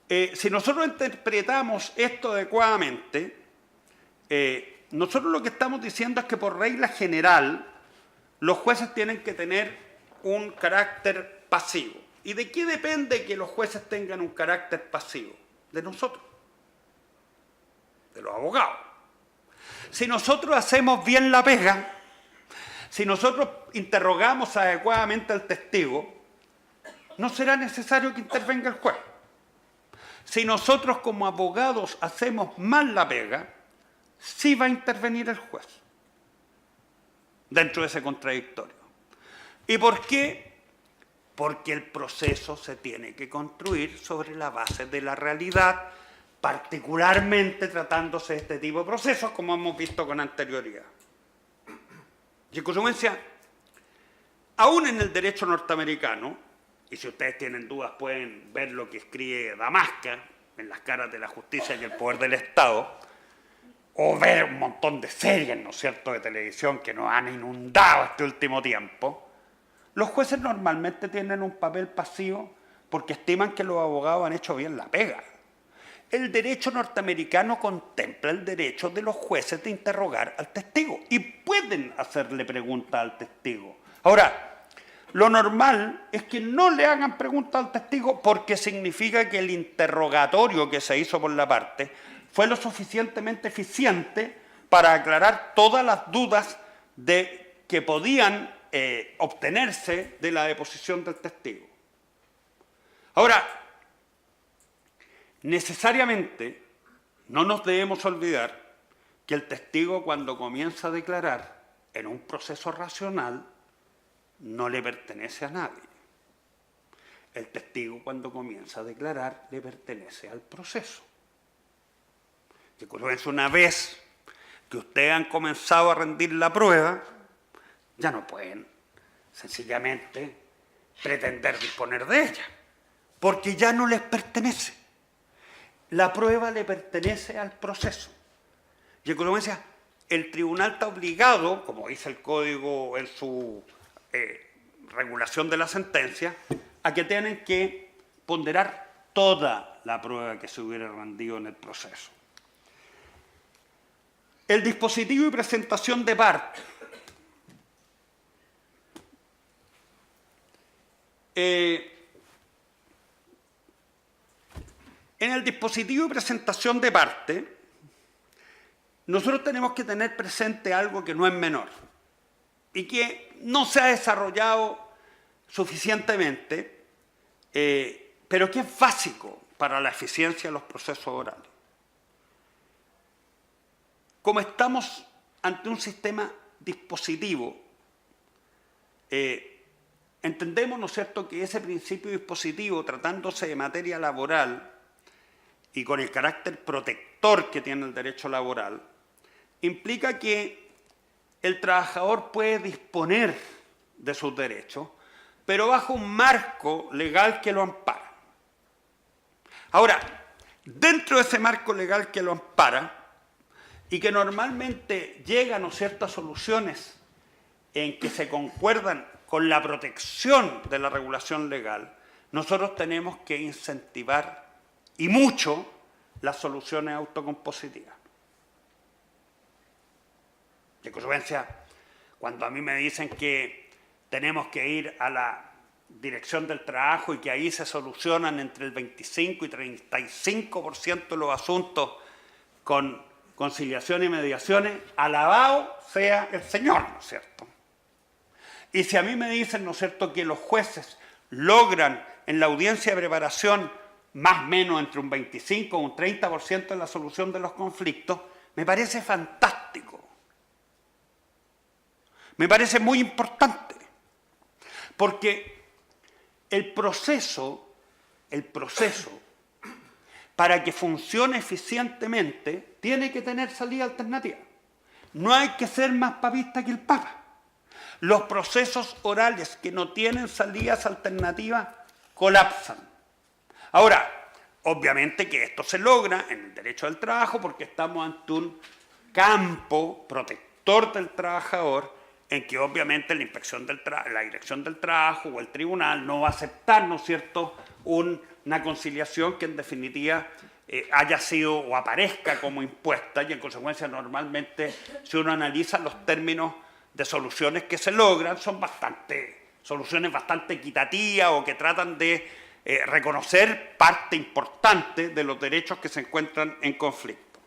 si nosotros interpretamos esto adecuadamente, nosotros lo que estamos diciendo es que por regla general los jueces tienen que tener un carácter pasivo. ¿Y de qué depende que los jueces tengan un carácter pasivo? De nosotros, de los abogados. Si nosotros hacemos bien la pega, si nosotros interrogamos adecuadamente al testigo, no será necesario que intervenga el juez. Si nosotros como abogados hacemos mal la pega, sí va a intervenir el juez dentro de ese contradictorio. ¿Y por qué? Porque el proceso se tiene que construir sobre la base de la realidad, particularmente tratándose de este tipo de procesos, como hemos visto con anterioridad. Y en consecuencia, aún en el derecho norteamericano, y si ustedes tienen dudas pueden ver lo que escribe Damasca en Las caras de la justicia y el poder del Estado, o ver un montón de series, ¿no es cierto?, de televisión que nos han inundado este último tiempo. Los jueces normalmente tienen un papel pasivo porque estiman que los abogados han hecho bien la pega. El derecho norteamericano contempla el derecho de los jueces de interrogar al testigo y pueden hacerle preguntas al testigo. Ahora, lo normal es que no le hagan preguntas al testigo porque significa que el interrogatorio que se hizo por la parte fue lo suficientemente eficiente para aclarar todas las dudas que podían obtenerse de la deposición del testigo. Ahora, necesariamente no nos debemos olvidar que el testigo cuando comienza a declarar en un proceso racional no le pertenece a nadie. El testigo cuando comienza a declarar le pertenece al proceso. Y una vez que ustedes han comenzado a rendir la prueba, ya no pueden sencillamente pretender disponer de ella, porque ya no les pertenece. La prueba le pertenece al proceso. Y en consecuencia, el tribunal está obligado, como dice el Código en su regulación de la sentencia, a que tienen que ponderar toda la prueba que se hubiera rendido en el proceso. El dispositivo y presentación de parte. En el dispositivo y presentación de parte, nosotros tenemos que tener presente algo que no es menor y que no se ha desarrollado suficientemente, pero que es básico para la eficiencia de los procesos orales. Como estamos ante un sistema dispositivo, entendemos, ¿no es cierto?, que ese principio dispositivo, tratándose de materia laboral y con el carácter protector que tiene el derecho laboral, implica que el trabajador puede disponer de sus derechos, pero bajo un marco legal que lo ampara. Ahora, dentro de ese marco legal que lo ampara, y que normalmente llega, ¿no es cierto?, a soluciones en que se concuerdan con la protección de la regulación legal, nosotros tenemos que incentivar, y mucho, las soluciones autocompositivas. De consecuencia, cuando a mí me dicen que tenemos que ir a la Dirección del Trabajo y que ahí se solucionan entre el 25 y 35% de los asuntos con conciliación y mediaciones, alabado sea el Señor, ¿no es cierto? Y si a mí me dicen, ¿no es cierto?, que los jueces logran en la audiencia de preparación más o menos entre un 25 o un 30% en la solución de los conflictos, me parece fantástico. Me parece muy importante, porque el proceso, para que funcione eficientemente, tiene que tener salida alternativa. No hay que ser más papista que el Papa. Los procesos orales que no tienen salidas alternativas colapsan. Ahora, obviamente que esto se logra en el derecho del trabajo porque estamos ante un campo protector del trabajador en que obviamente la Dirección del Trabajo o el tribunal no va a aceptar, ¿no es cierto?, una conciliación que en definitiva haya sido o aparezca como impuesta, y en consecuencia normalmente, si uno analiza los términos de soluciones que se logran, son soluciones bastante equitativas o que tratan de reconocer parte importante de los derechos que se encuentran en conflicto.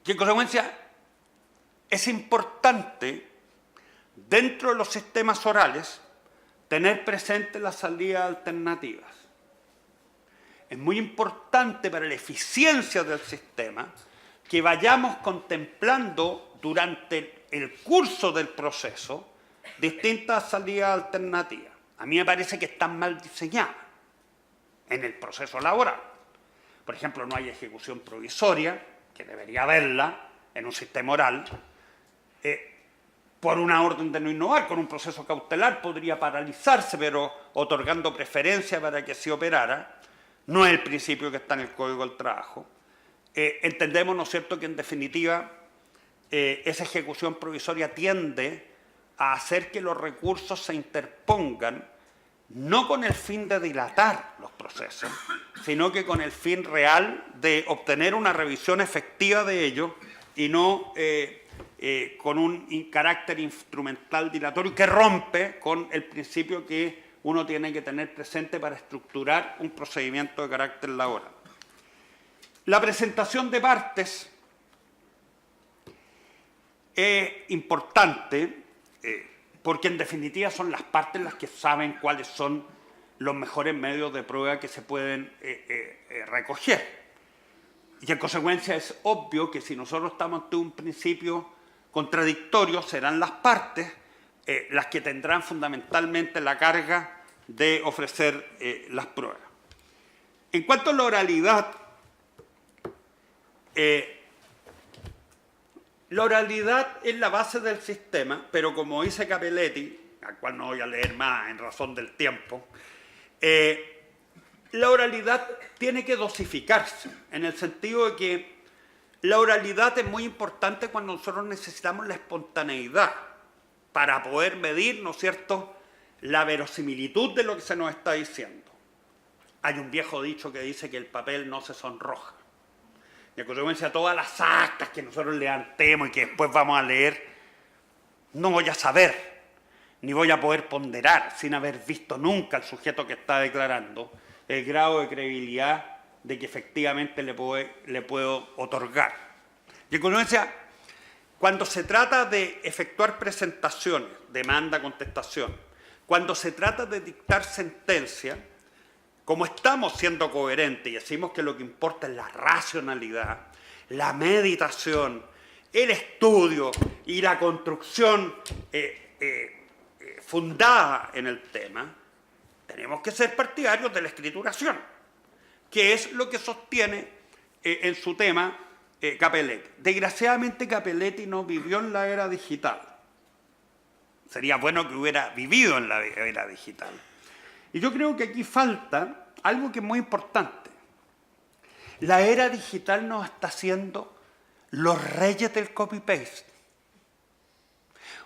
Y en consecuencia es importante dentro de los sistemas orales tener presente las salidas alternativas. Es muy importante para la eficiencia del sistema que vayamos contemplando durante el curso del proceso distintas salidas alternativas. A mí me parece que están mal diseñadas en el proceso laboral. Por ejemplo, no hay ejecución provisoria, que debería haberla en un sistema oral, por una orden de no innovar. Con un proceso cautelar podría paralizarse, pero otorgando preferencia para que se operara. No es el principio que está en el Código del Trabajo. Entendemos, ¿no es cierto?, que en definitiva esa ejecución provisoria tiende a hacer que los recursos se interpongan no con el fin de dilatar los procesos, sino que con el fin real de obtener una revisión efectiva de ellos y no con un carácter instrumental dilatorio que rompe con el principio que uno tiene que tener presente para estructurar un procedimiento de carácter laboral. La presentación de partes es importante porque en definitiva son las partes las que saben cuáles son los mejores medios de prueba que se pueden recoger. Y en consecuencia es obvio que si nosotros estamos ante un principio contradictorio, serán las partes las que tendrán fundamentalmente la carga de ofrecer las pruebas. En cuanto a la oralidad, la oralidad es la base del sistema, pero como dice Capelletti, al cual no voy a leer más en razón del tiempo, la oralidad tiene que dosificarse, en el sentido de que la oralidad es muy importante cuando nosotros necesitamos la espontaneidad para poder medir, ¿no es cierto?, la verosimilitud de lo que se nos está diciendo. Hay un viejo dicho que dice que el papel no se sonroja. Y en consecuencia, todas las actas que nosotros levantemos y que después vamos a leer, no voy a saber, ni voy a poder ponderar, sin haber visto nunca al sujeto que está declarando, el grado de credibilidad de que efectivamente le puedo otorgar. Y en consecuencia, cuando se trata de efectuar presentaciones, demanda, contestación, cuando se trata de dictar sentencia, como estamos siendo coherentes y decimos que lo que importa es la racionalidad, la meditación, el estudio y la construcción fundada en el tema, tenemos que ser partidarios de la escrituración, que es lo que sostiene en su tema Capelletti. Desgraciadamente Capelletti no vivió en la era digital. Sería bueno que hubiera vivido en la era digital. Y yo creo que aquí falta algo que es muy importante. La era digital nos está haciendo los reyes del copy-paste.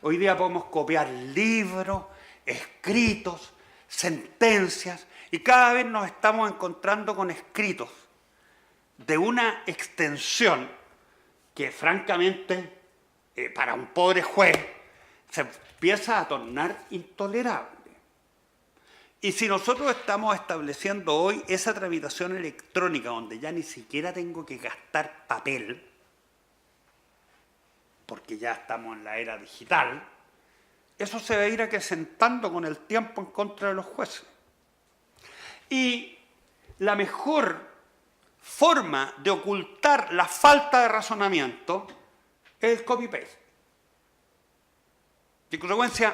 Hoy día podemos copiar libros, escritos, sentencias, y cada vez nos estamos encontrando con escritos de una extensión que francamente para un pobre juez se empieza a tornar intolerable. Y si nosotros estamos estableciendo hoy esa tramitación electrónica donde ya ni siquiera tengo que gastar papel, porque ya estamos en la era digital, eso se va a ir acrecentando con el tiempo en contra de los jueces. Y la mejor forma de ocultar la falta de razonamiento es el copy-paste. En consecuencia,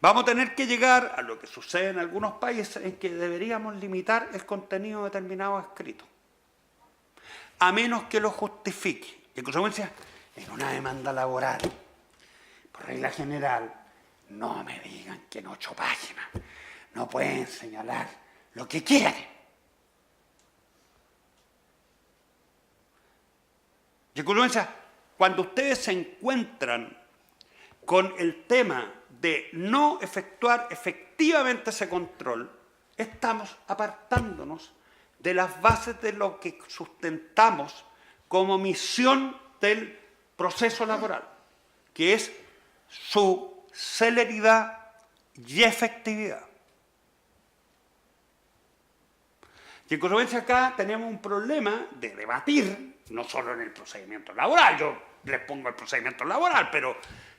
vamos a tener que llegar a lo que sucede en algunos países en que deberíamos limitar el contenido determinado escrito, a menos que lo justifique. En consecuencia, en una demanda laboral, por regla general, no me digan que en 8 páginas no pueden señalar lo que quieren. En consecuencia, cuando ustedes se encuentran con el tema de no efectuar efectivamente ese control, estamos apartándonos de las bases de lo que sustentamos como misión del proceso laboral, que es su celeridad y efectividad. Y en consecuencia acá tenemos un problema de debatir, no solo en el procedimiento laboral, yo les pongo el procedimiento laboral, pero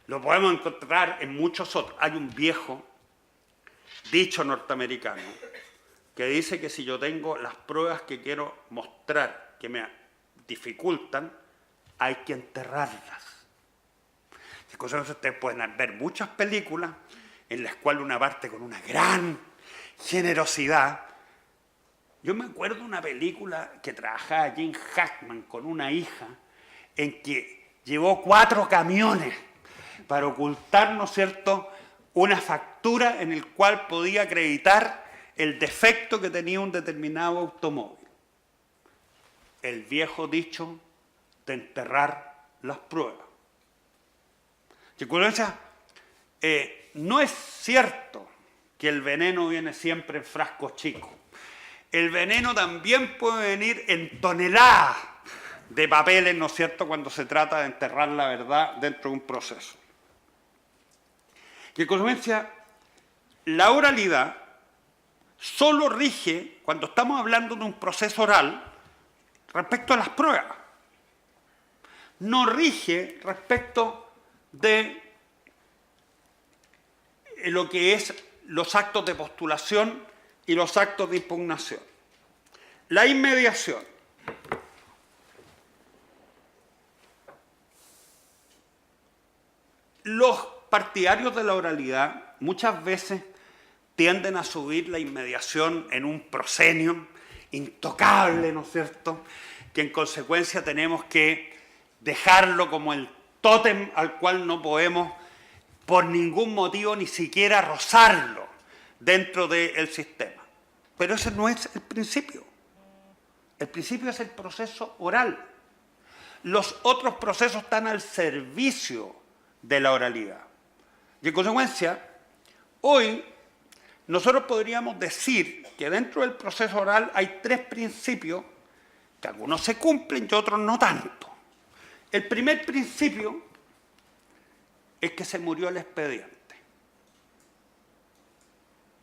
lo podemos encontrar en muchos otros. Hay un viejo dicho norteamericano que dice que si yo tengo las pruebas que quiero mostrar que me dificultan, hay que enterrarlas. En consecuencia ustedes pueden ver muchas películas en las cuales una parte con una gran generosidad. Yo me acuerdo de una película que trabajaba Jim Hackman con una hija en que llevó 4 camiones para ocultar, ¿no es cierto?, una factura en el cual podía acreditar el defecto que tenía un determinado automóvil. El viejo dicho de enterrar las pruebas. En consecuencia, no es cierto que el veneno viene siempre en frascos chicos. El veneno también puede venir en toneladas de papeles, ¿no es cierto?, cuando se trata de enterrar la verdad dentro de un proceso. Y en consecuencia, la oralidad solo rige, cuando estamos hablando de un proceso oral, respecto a las pruebas. No rige respecto de lo que es los actos de postulación y los actos de impugnación. La inmediación. Los partidarios de la oralidad muchas veces tienden a subir la inmediación en un proscenio intocable, ¿no es cierto?, que en consecuencia tenemos que dejarlo como el tótem al cual no podemos por ningún motivo ni siquiera rozarlo dentro del sistema. Pero ese no es el principio. El principio es el proceso oral. Los otros procesos están al servicio de la oralidad. Y en consecuencia, hoy nosotros podríamos decir que dentro del proceso oral hay 3 principios que algunos se cumplen y otros no tanto. El primer principio es que se murió el expediente.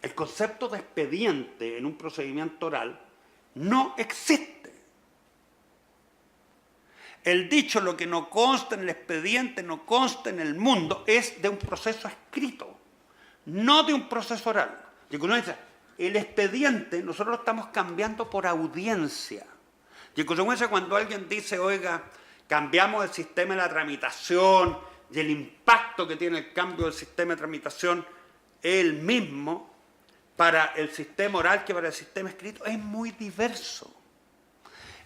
El concepto de expediente en un procedimiento oral no existe. El dicho, lo que no consta en el expediente no consta en el mundo, es de un proceso escrito, no de un proceso oral. Y cuando dice, el expediente nosotros lo estamos cambiando por audiencia. Y en consecuencia, cuando alguien dice, oiga, cambiamos el sistema de la tramitación y el impacto que tiene el cambio del sistema de tramitación es el mismo para el sistema oral que para el sistema escrito, es muy diverso.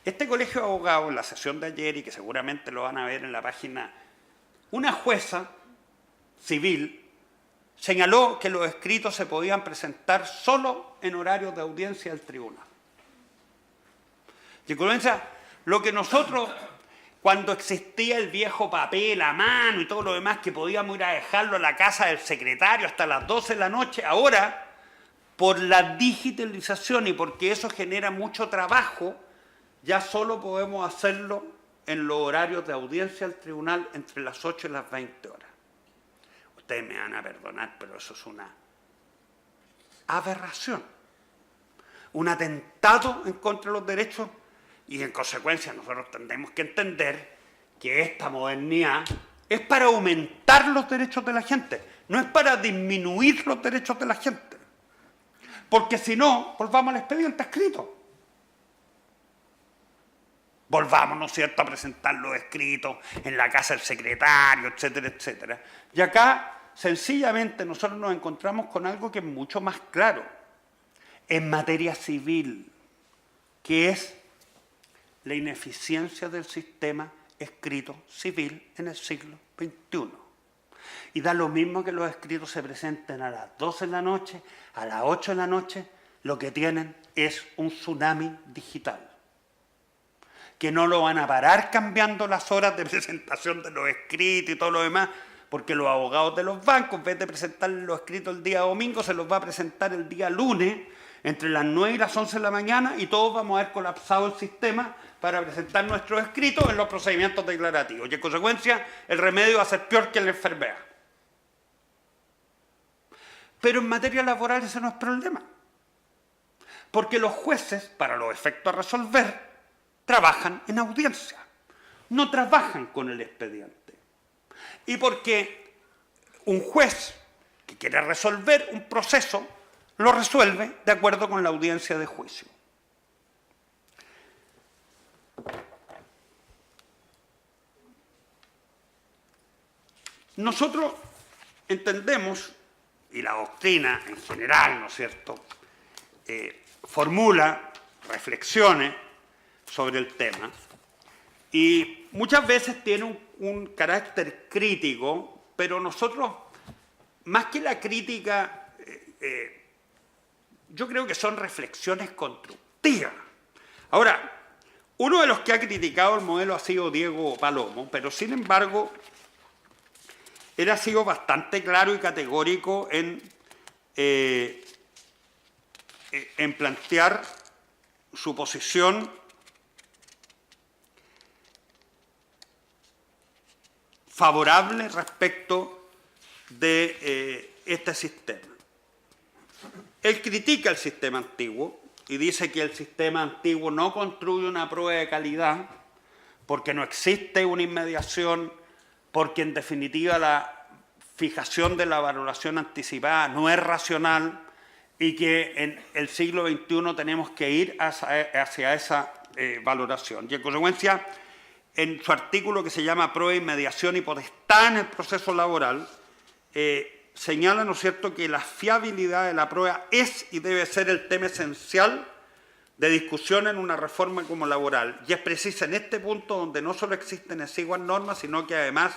Este colegio de abogados, en la sesión de ayer, y que seguramente lo van a ver en la página, una jueza civil señaló que los escritos se podían presentar solo en horarios de audiencia del tribunal. Y comienza lo que nosotros, cuando existía el viejo papel a mano y todo lo demás, que podíamos ir a dejarlo a la casa del secretario hasta las 12 de la noche, ahora, por la digitalización y porque eso genera mucho trabajo, ya solo podemos hacerlo en los horarios de audiencia del tribunal entre las 8 y las 20 horas. Ustedes me van a perdonar, pero eso es una aberración, un atentado en contra de los derechos, y en consecuencia nosotros tendremos que entender que esta modernidad es para aumentar los derechos de la gente, no es para disminuir los derechos de la gente. Porque si no, volvamos al expediente escrito. Volvamos, ¿no es cierto?, a presentar los escritos en la casa del secretario, etcétera, etcétera. Y acá, sencillamente, nosotros nos encontramos con algo que es mucho más claro en materia civil, que es la ineficiencia del sistema escrito civil en el siglo XXI. Y da lo mismo que los escritos se presenten a las 12 de la noche, a las 8 de la noche, lo que tienen es un tsunami digital, que no lo van a parar cambiando las horas de presentación de los escritos y todo lo demás, porque los abogados de los bancos, en vez de presentar los escritos el día domingo, se los va a presentar el día lunes, entre las 9 y las 11 de la mañana, y todos vamos a haber colapsado el sistema para presentar nuestros escritos en los procedimientos declarativos. Y en consecuencia, el remedio va a ser peor que la enfermedad. Pero en materia laboral ese no es problema. Porque los jueces, para los efectos a resolver, trabajan en audiencia. No trabajan con el expediente. Y porque un juez que quiere resolver un proceso, lo resuelve de acuerdo con la audiencia de juicio. Nosotros entendemos, y la doctrina en general, ¿no es cierto?, formula reflexiones sobre el tema, y muchas veces tiene un carácter crítico, pero nosotros, más que la crítica, yo creo que son reflexiones constructivas. Ahora, uno de los que ha criticado el modelo ha sido Diego Palomo, pero sin embargo, él ha sido bastante claro y categórico en plantear su posición favorable respecto de este sistema. Él critica el sistema antiguo y dice que el sistema antiguo no construye una prueba de calidad porque no existe una inmediación, porque en definitiva la fijación de la valoración anticipada no es racional y que en el siglo XXI tenemos que ir hacia esa valoración. Y en consecuencia, en su artículo que se llama Prueba, Inmediación y Potestad en el proceso laboral, señala, ¿no es cierto?, que la fiabilidad de la prueba es y debe ser el tema esencial de discusión en una reforma como laboral. Y es preciso en este punto donde no solo existen exiguas normas, sino que además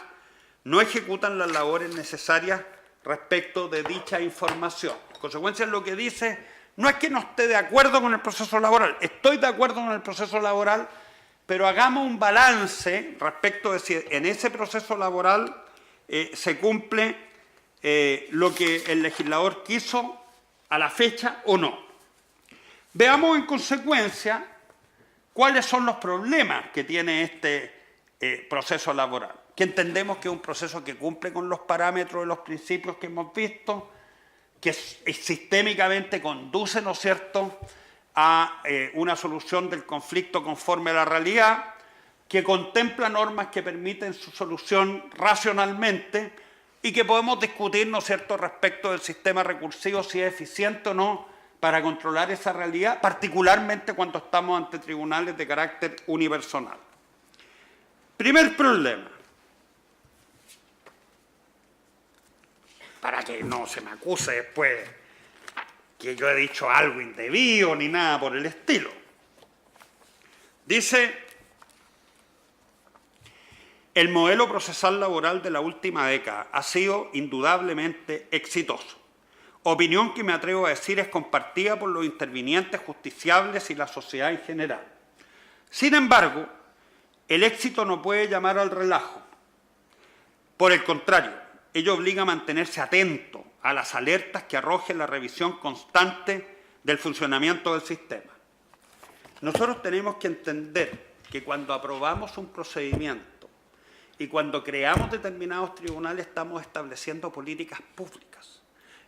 no ejecutan las labores necesarias respecto de dicha información. En consecuencia, lo que dice no es que no esté de acuerdo con el proceso laboral, estoy de acuerdo con el proceso laboral, pero hagamos un balance respecto de si en ese proceso laboral se cumple lo que el legislador quiso a la fecha o no. Veamos en consecuencia cuáles son los problemas que tiene este proceso laboral, que entendemos que es un proceso que cumple con los parámetros de los principios que hemos visto, que sistémicamente conduce, ¿no es cierto?, a una solución del conflicto conforme a la realidad, que contempla normas que permiten su solución racionalmente y que podemos discutir, ¿no es cierto?, respecto del sistema recursivo, si es eficiente o no para controlar esa realidad, particularmente cuando estamos ante tribunales de carácter unipersonal. Primer problema, para que no se me acuse después que yo he dicho algo indebido ni nada por el estilo. Dice: el modelo procesal laboral de la última década ha sido indudablemente exitoso. Opinión que me atrevo a decir es compartida por los intervinientes justiciables y la sociedad en general. Sin embargo, el éxito no puede llamar al relajo. Por el contrario, ello obliga a mantenerse atento a las alertas que arroje la revisión constante del funcionamiento del sistema. Nosotros tenemos que entender que cuando aprobamos un procedimiento y cuando creamos determinados tribunales estamos estableciendo políticas públicas.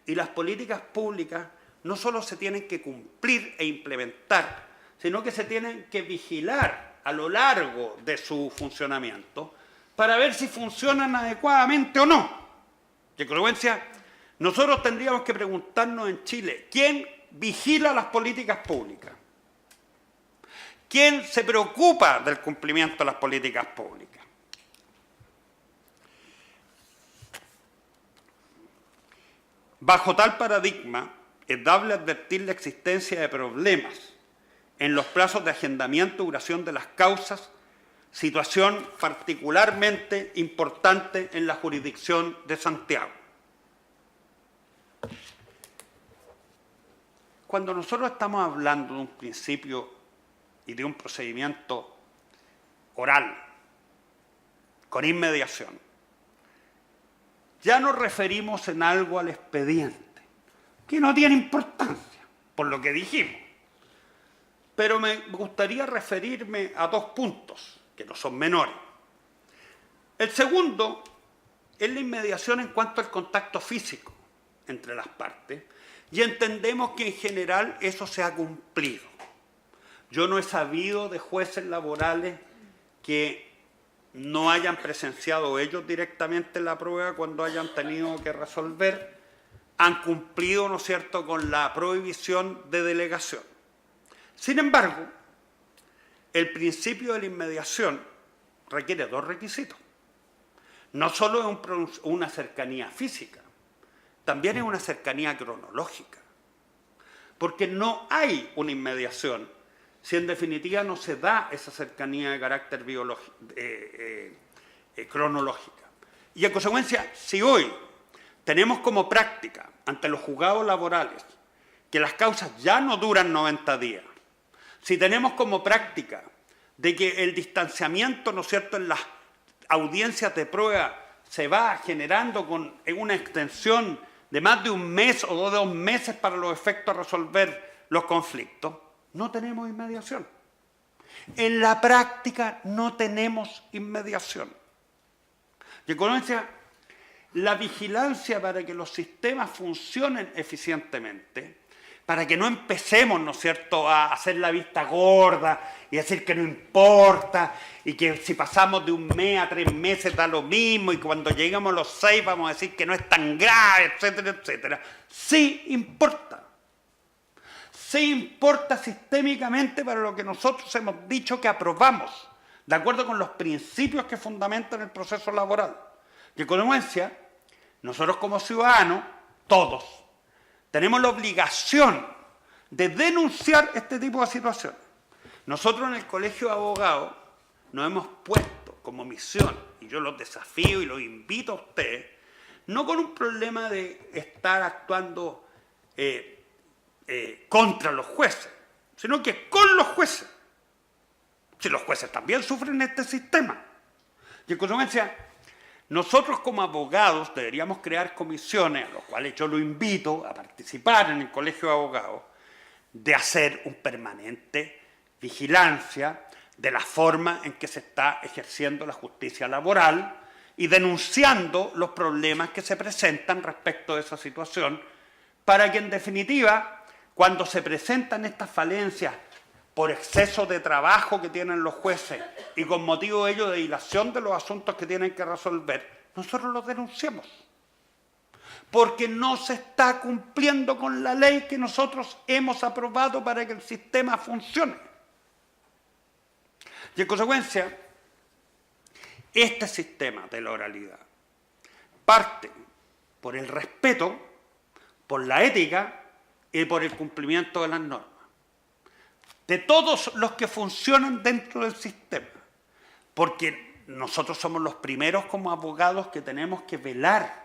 Y las políticas públicas no solo se tienen que cumplir e implementar, sino que se tienen que vigilar a lo largo de su funcionamiento para ver si funcionan adecuadamente o no. De consecuencia, nosotros tendríamos que preguntarnos en Chile, ¿quién vigila las políticas públicas? ¿Quién se preocupa del cumplimiento de las políticas públicas? Bajo tal paradigma, es dable advertir la existencia de problemas en los plazos de agendamiento y duración de las causas, situación particularmente importante en la jurisdicción de Santiago. Cuando nosotros estamos hablando de un principio y de un procedimiento oral, con inmediación, ya nos referimos en algo al expediente, que no tiene importancia, por lo que dijimos. Pero me gustaría referirme a dos puntos, que no son menores. El segundo es la inmediación en cuanto al contacto físico entre las partes, y entendemos que en general eso se ha cumplido. Yo no he sabido de jueces laborales que no hayan presenciado ellos directamente la prueba cuando hayan tenido que resolver, han cumplido, ¿no es cierto?, con la prohibición de delegación. Sin embargo, el principio de la inmediación requiere dos requisitos. No solo es una cercanía física, también es una cercanía cronológica. Porque no hay una inmediación si en definitiva no se da esa cercanía de carácter cronológica. Y en consecuencia, si hoy tenemos como práctica ante los juzgados laborales que las causas ya no duran 90 días, si tenemos como práctica de que el distanciamiento, ¿no es cierto?, en las audiencias de prueba se va generando en una extensión de más de un mes o de 2 meses para los efectos de resolver los conflictos, no tenemos inmediación. En la práctica no tenemos inmediación. Y en consecuencia, la vigilancia para que los sistemas funcionen eficientemente, para que no empecemos, ¿no es cierto?, a hacer la vista gorda y decir que no importa y que si pasamos de 1 mes a 3 meses da lo mismo y cuando lleguemos a los 6 vamos a decir que no es tan grave, etcétera, etcétera. Sí importa. Sí importa sistémicamente para lo que nosotros hemos dicho que aprobamos, de acuerdo con los principios que fundamentan el proceso laboral. Y en consecuencia, nosotros como ciudadanos, todos, tenemos la obligación de denunciar este tipo de situaciones. Nosotros en el Colegio de Abogados nos hemos puesto como misión, y yo los desafío y los invito a ustedes, no con un problema de estar actuando contra los jueces, sino que con los jueces. Si los jueces también sufren este sistema. Y en consecuencia, Nosotros como abogados deberíamos crear comisiones, a los cuales yo lo invito a participar en el Colegio de Abogados, de hacer un permanente vigilancia de la forma en que se está ejerciendo la justicia laboral y denunciando los problemas que se presentan respecto de esa situación, para que en definitiva, cuando se presentan estas falencias por exceso de trabajo que tienen los jueces y con motivo de ello de dilación de los asuntos que tienen que resolver, nosotros los denunciemos. Porque no se está cumpliendo con la ley que nosotros hemos aprobado para que el sistema funcione. Y en consecuencia, este sistema de la oralidad parte por el respeto, por la ética y por el cumplimiento de las normas. De todos los que funcionan dentro del sistema, porque nosotros somos los primeros como abogados que tenemos que velar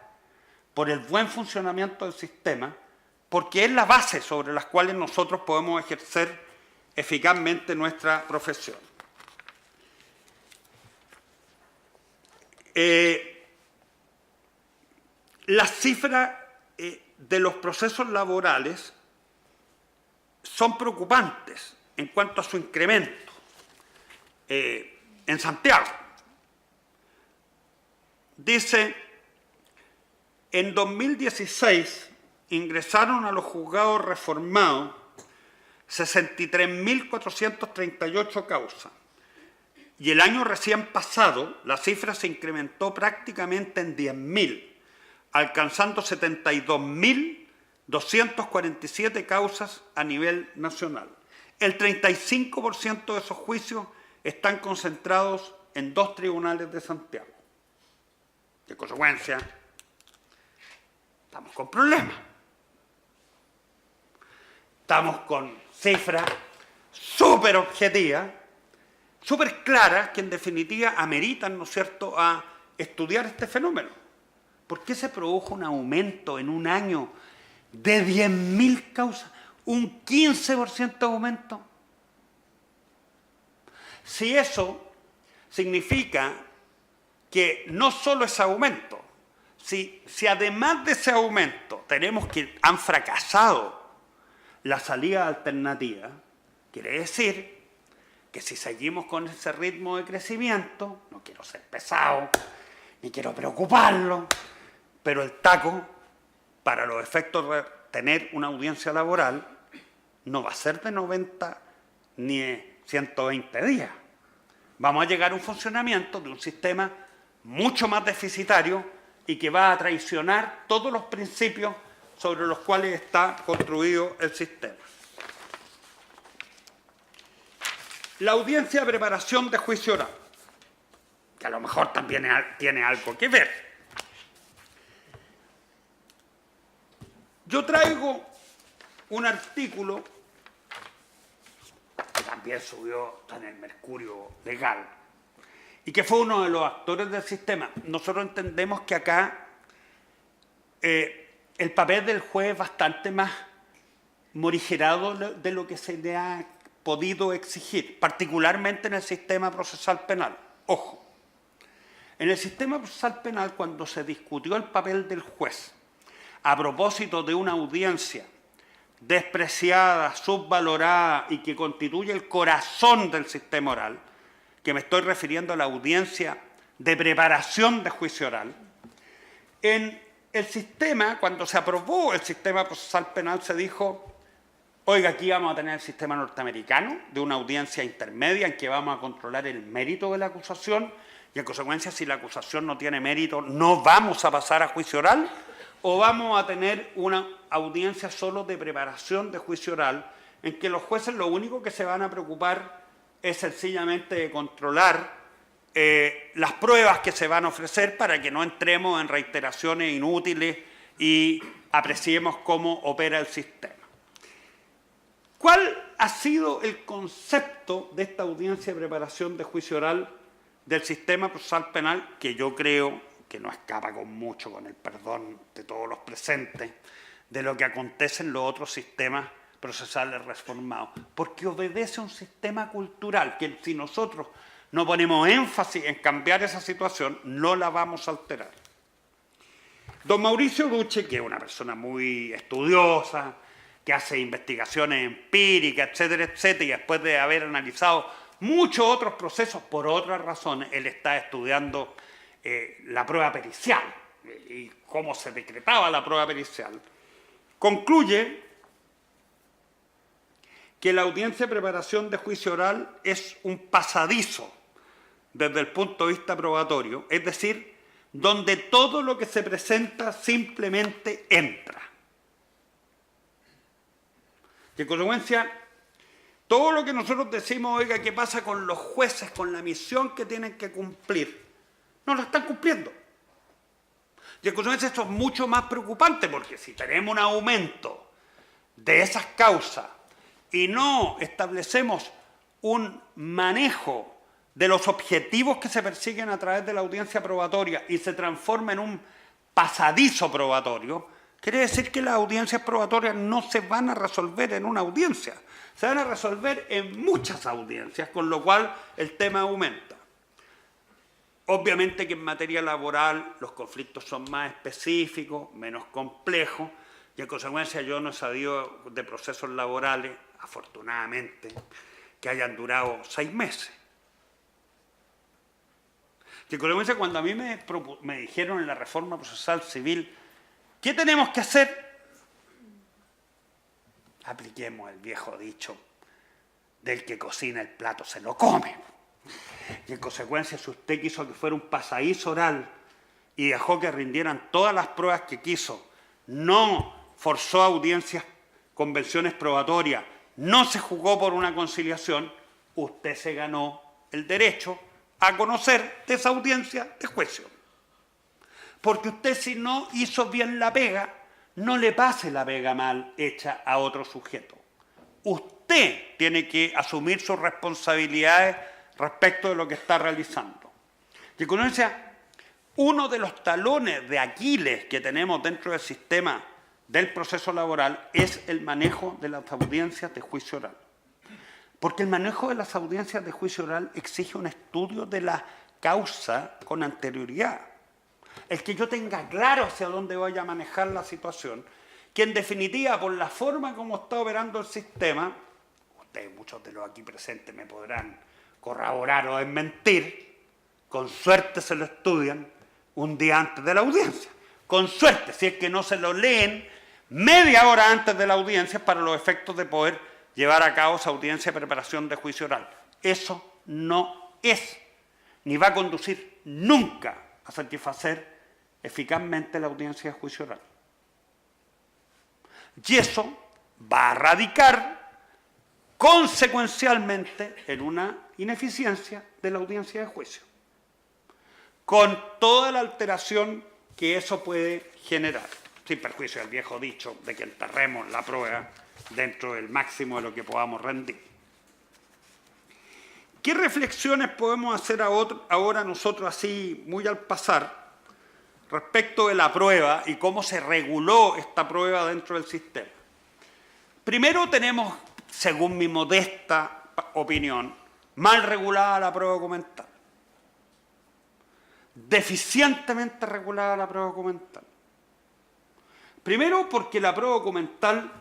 por el buen funcionamiento del sistema, porque es la base sobre la cual nosotros podemos ejercer eficazmente nuestra profesión. Las cifras de los procesos laborales son preocupantes en cuanto a su incremento. En Santiago, dice, en 2016 ingresaron a los juzgados reformados 63.438 causas. Y el año recién pasado, la cifra se incrementó prácticamente en 10.000, alcanzando 72.247 causas a nivel nacional. El 35% de esos juicios están concentrados en 2 tribunales de Santiago. De consecuencia, estamos con problemas. Estamos con cifras súper objetivas, súper claras, que en definitiva ameritan, ¿no es cierto?, a estudiar este fenómeno. ¿Por qué se produjo un aumento en un año de 10.000 causas? Un 15% de aumento. Si eso significa que no solo ese aumento, si además de ese aumento tenemos que han fracasado la salida alternativa, quiere decir que si seguimos con ese ritmo de crecimiento, no quiero ser pesado, ni quiero preocuparlo, pero el taco, para los efectos de tener una audiencia laboral, no va a ser de 90 ni de 120 días. Vamos a llegar a un funcionamiento de un sistema mucho más deficitario y que va a traicionar todos los principios sobre los cuales está construido el sistema. La audiencia de preparación de juicio oral, que a lo mejor también tiene algo que ver. Yo traigo un artículo que también subió en el Mercurio Legal y que fue uno de los actores del sistema. Nosotros entendemos que acá el papel del juez es bastante más morigerado de lo que se le ha podido exigir, particularmente en el sistema procesal penal. Ojo, en el sistema procesal penal, cuando se discutió el papel del juez a propósito de una audiencia despreciada, subvalorada y que constituye el corazón del sistema oral, que me estoy refiriendo a la audiencia de preparación de juicio oral, en el sistema, cuando se aprobó el sistema procesal penal, se dijo: oiga, aquí vamos a tener el sistema norteamericano de una audiencia intermedia en que vamos a controlar el mérito de la acusación y, en consecuencia, si la acusación no tiene mérito, no vamos a pasar a juicio oral, o vamos a tener una audiencia solo de preparación de juicio oral en que los jueces lo único que se van a preocupar es sencillamente de controlar las pruebas que se van a ofrecer para que no entremos en reiteraciones inútiles y apreciemos cómo opera el sistema. ¿Cuál ha sido el concepto de esta audiencia de preparación de juicio oral del sistema procesal penal, que yo creo que no escapa con mucho, con el perdón de todos los presentes, de lo que acontece en los otros sistemas procesales reformados? Porque obedece a un sistema cultural que, si nosotros no ponemos énfasis en cambiar esa situación, no la vamos a alterar. Don Mauricio Duche, que es una persona muy estudiosa, que hace investigaciones empíricas, etcétera, etcétera, y después de haber analizado muchos otros procesos, por otras razones, él está estudiando la prueba pericial y cómo se decretaba la prueba pericial, concluye que la audiencia de preparación de juicio oral es un pasadizo desde el punto de vista probatorio, es decir, donde todo lo que se presenta simplemente entra. Y en consecuencia, todo lo que nosotros decimos, oiga, ¿qué pasa con los jueces, con la misión que tienen que cumplir? No la están cumpliendo. Y en consecuencia esto es mucho más preocupante, porque si tenemos un aumento de esas causas y no establecemos un manejo de los objetivos que se persiguen a través de la audiencia probatoria y se transforma en un pasadizo probatorio, quiere decir que las audiencias probatorias no se van a resolver en una audiencia, se van a resolver en muchas audiencias, con lo cual el tema aumenta. Obviamente que en materia laboral los conflictos son más específicos, menos complejos, y en consecuencia yo no he sabido de procesos laborales, afortunadamente, que hayan durado 6 meses. Que en consecuencia, cuando a mí me dijeron en la reforma procesal civil, ¿qué tenemos que hacer? Apliquemos el viejo dicho del que cocina el plato se lo come. Y en consecuencia, si usted quiso que fuera un pasadizo oral y dejó que rindieran todas las pruebas que quiso, no forzó audiencias, convenciones probatorias, no se jugó por una conciliación, usted se ganó el derecho a conocer de esa audiencia de juicio. Porque usted, si no hizo bien la pega, no le pase la pega mal hecha a otro sujeto. Usted tiene que asumir sus responsabilidades respecto de lo que está realizando. Y con eso, uno de los talones de Aquiles que tenemos dentro del sistema del proceso laboral es el manejo de las audiencias de juicio oral. Porque el manejo de las audiencias de juicio oral exige un estudio de la causa con anterioridad. El que yo tenga claro hacia dónde voy a manejar la situación, que en definitiva, por la forma como está operando el sistema, ustedes, muchos de los aquí presentes, me podrán corroborar o desmentir, con suerte se lo estudian un día antes de la audiencia. Con suerte, si es que no se lo leen media hora antes de la audiencia para los efectos de poder llevar a cabo esa audiencia de preparación de juicio oral. Eso no es, ni va a conducir nunca a satisfacer eficazmente la audiencia de juicio oral. Y eso va a radicar consecuencialmente en una ineficiencia de la audiencia de juicio, con toda la alteración que eso puede generar, sin perjuicio del viejo dicho de que enterremos la prueba dentro del máximo de lo que podamos rendir. ¿Qué reflexiones podemos hacer ahora nosotros así, muy al pasar, respecto de la prueba y cómo se reguló esta prueba dentro del sistema? Primero tenemos, según mi modesta opinión, mal regulada la prueba documental. Deficientemente regulada la prueba documental. Primero porque la prueba documental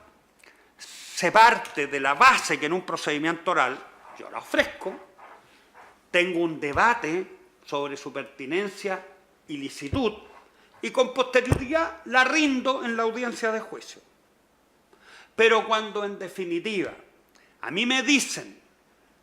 se parte de la base que en un procedimiento oral yo la ofrezco, tengo un debate sobre su pertinencia y licitud y con posterioridad la rindo en la audiencia de juicio. Pero cuando en definitiva a mí me dicen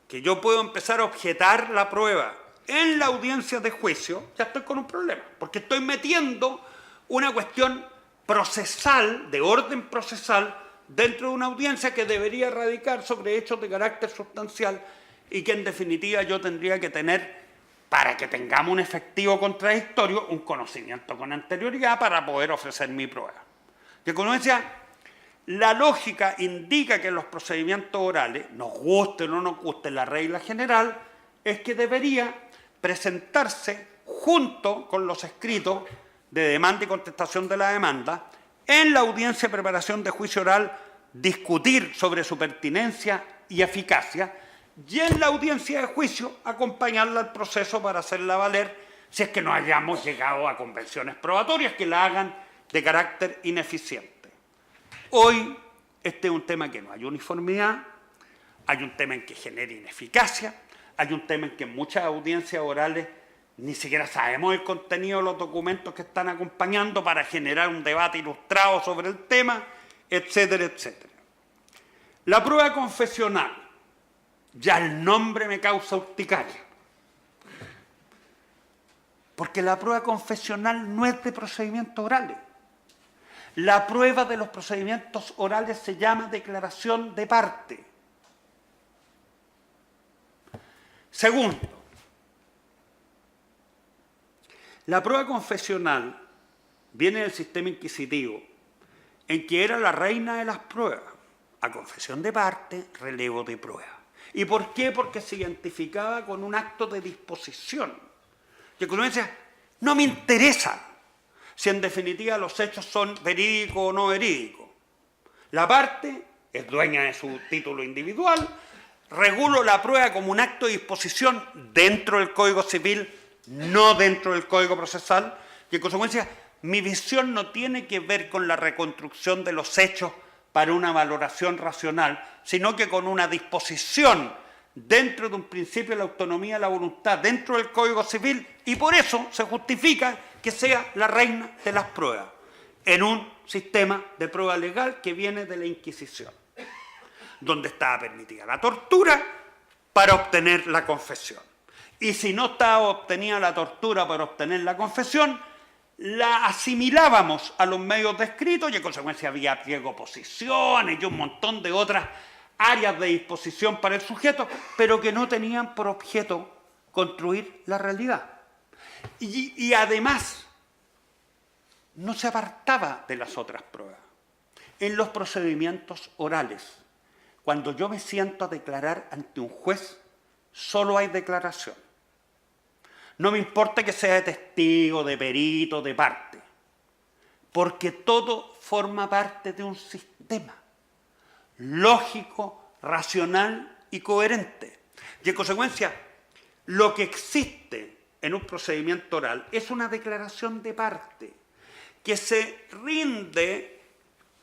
que yo puedo empezar a objetar la prueba en la audiencia de juicio, ya estoy con un problema, porque estoy metiendo una cuestión procesal, de orden procesal, dentro de una audiencia que debería radicar sobre hechos de carácter sustancial y que en definitiva yo tendría que tener, para que tengamos un efectivo contradictorio, un conocimiento con anterioridad para poder ofrecer mi prueba. Que como decía, la lógica indica que en los procedimientos orales, nos guste o no nos guste la regla general, es que debería presentarse junto con los escritos de demanda y contestación de la demanda, en la audiencia de preparación de juicio oral, discutir sobre su pertinencia y eficacia, y en la audiencia de juicio acompañarla al proceso para hacerla valer si es que no hayamos llegado a convenciones probatorias que la hagan de carácter ineficiente. Hoy este es un tema que no hay uniformidad, hay un tema en que genera ineficacia, hay un tema en que en muchas audiencias orales ni siquiera sabemos el contenido de los documentos que están acompañando para generar un debate ilustrado sobre el tema, etcétera, etcétera. La prueba confesional, ya el nombre me causa urticaria, porque la prueba confesional no es de procedimientos orales. La prueba de los procedimientos orales se llama declaración de parte. Segundo, la prueba confesional viene del sistema inquisitivo, en que era la reina de las pruebas, a confesión de parte, relevo de prueba. ¿Y por qué? Porque se identificaba con un acto de disposición. Y el Consejo decía, no me interesa si en definitiva los hechos son verídicos o no verídicos. La parte es dueña de su título individual, regulo la prueba como un acto de disposición dentro del Código Civil, no dentro del Código Procesal, y en consecuencia mi visión no tiene que ver con la reconstrucción de los hechos para una valoración racional, sino que con una disposición dentro de un principio de la autonomía de la voluntad, dentro del Código Civil, y por eso se justifica que sea la reina de las pruebas, en un sistema de prueba legal que viene de la Inquisición, donde estaba permitida la tortura para obtener la confesión. Y si no estaba obtenida la tortura para obtener la confesión, la asimilábamos a los medios descritos y en consecuencia había pliego oposiciones y un montón de otras áreas de disposición para el sujeto, pero que no tenían por objeto construir la realidad. Y además no se apartaba de las otras pruebas. En los procedimientos orales, cuando yo me siento a declarar ante un juez, solo hay declaración. No me importa que sea de testigo, de perito, de parte, porque todo forma parte de un sistema lógico, racional y coherente. Y en consecuencia, lo que existe en un procedimiento oral es una declaración de parte que se rinde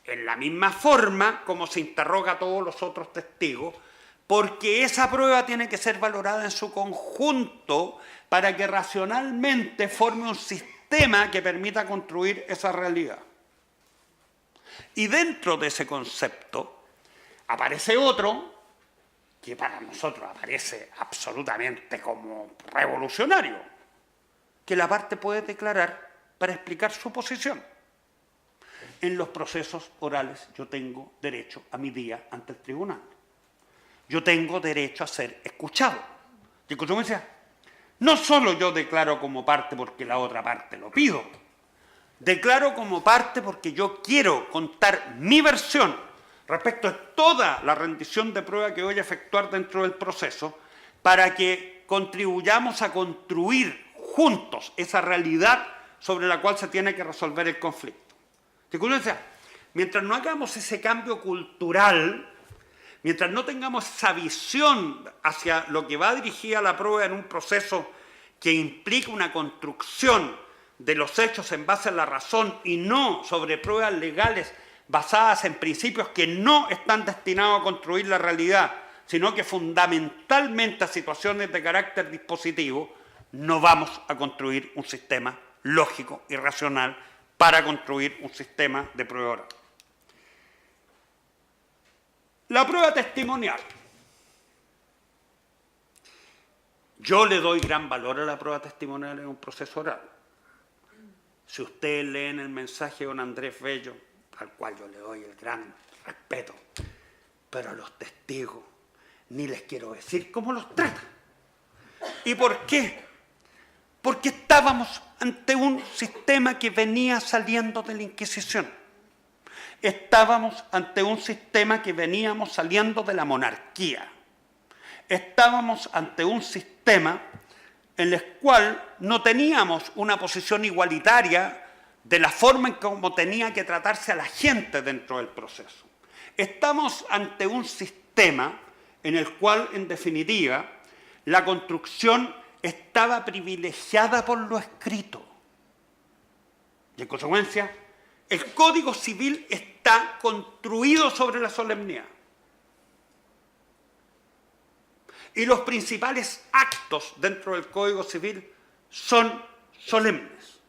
en la misma forma como se interroga a todos los otros testigos, porque esa prueba tiene que ser valorada en su conjunto para que racionalmente forme un sistema que permita construir esa realidad. Y dentro de ese concepto aparece otro que para nosotros aparece absolutamente como revolucionario, que la parte puede declarar para explicar su posición. En los procesos orales yo tengo derecho a mi día ante el tribunal. Yo tengo derecho a ser escuchado. Y en consecuencia, no solo yo declaro como parte porque la otra parte lo pido, declaro como parte porque yo quiero contar mi versión respecto a toda la rendición de prueba que voy a efectuar dentro del proceso para que contribuyamos a construir juntos esa realidad sobre la cual se tiene que resolver el conflicto. En consecuencia, mientras no hagamos ese cambio cultural, mientras no tengamos esa visión hacia lo que va dirigida la prueba en un proceso que implica una construcción de los hechos en base a la razón y no sobre pruebas legales basadas en principios que no están destinados a construir la realidad, sino que fundamentalmente a situaciones de carácter dispositivo, no vamos a construir un sistema lógico y racional para construir un sistema de prueba oral. La prueba testimonial. Yo le doy gran valor a la prueba testimonial en un proceso oral. Si ustedes leen el mensaje de don Andrés Bello, al cual yo le doy el gran respeto, pero a los testigos ni les quiero decir cómo los trata. ¿Y por qué? Porque estábamos ante un sistema que venía saliendo de la Inquisición. Estábamos ante un sistema que veníamos saliendo de la monarquía. Estábamos ante un sistema en el cual no teníamos una posición igualitaria de la forma en cómo tenía que tratarse a la gente dentro del proceso. Estamos ante un sistema en el cual, en definitiva, la construcción estaba privilegiada por lo escrito. Y en consecuencia, el Código Civil está construido sobre la solemnidad. Y los principales actos dentro del Código Civil son solemnes.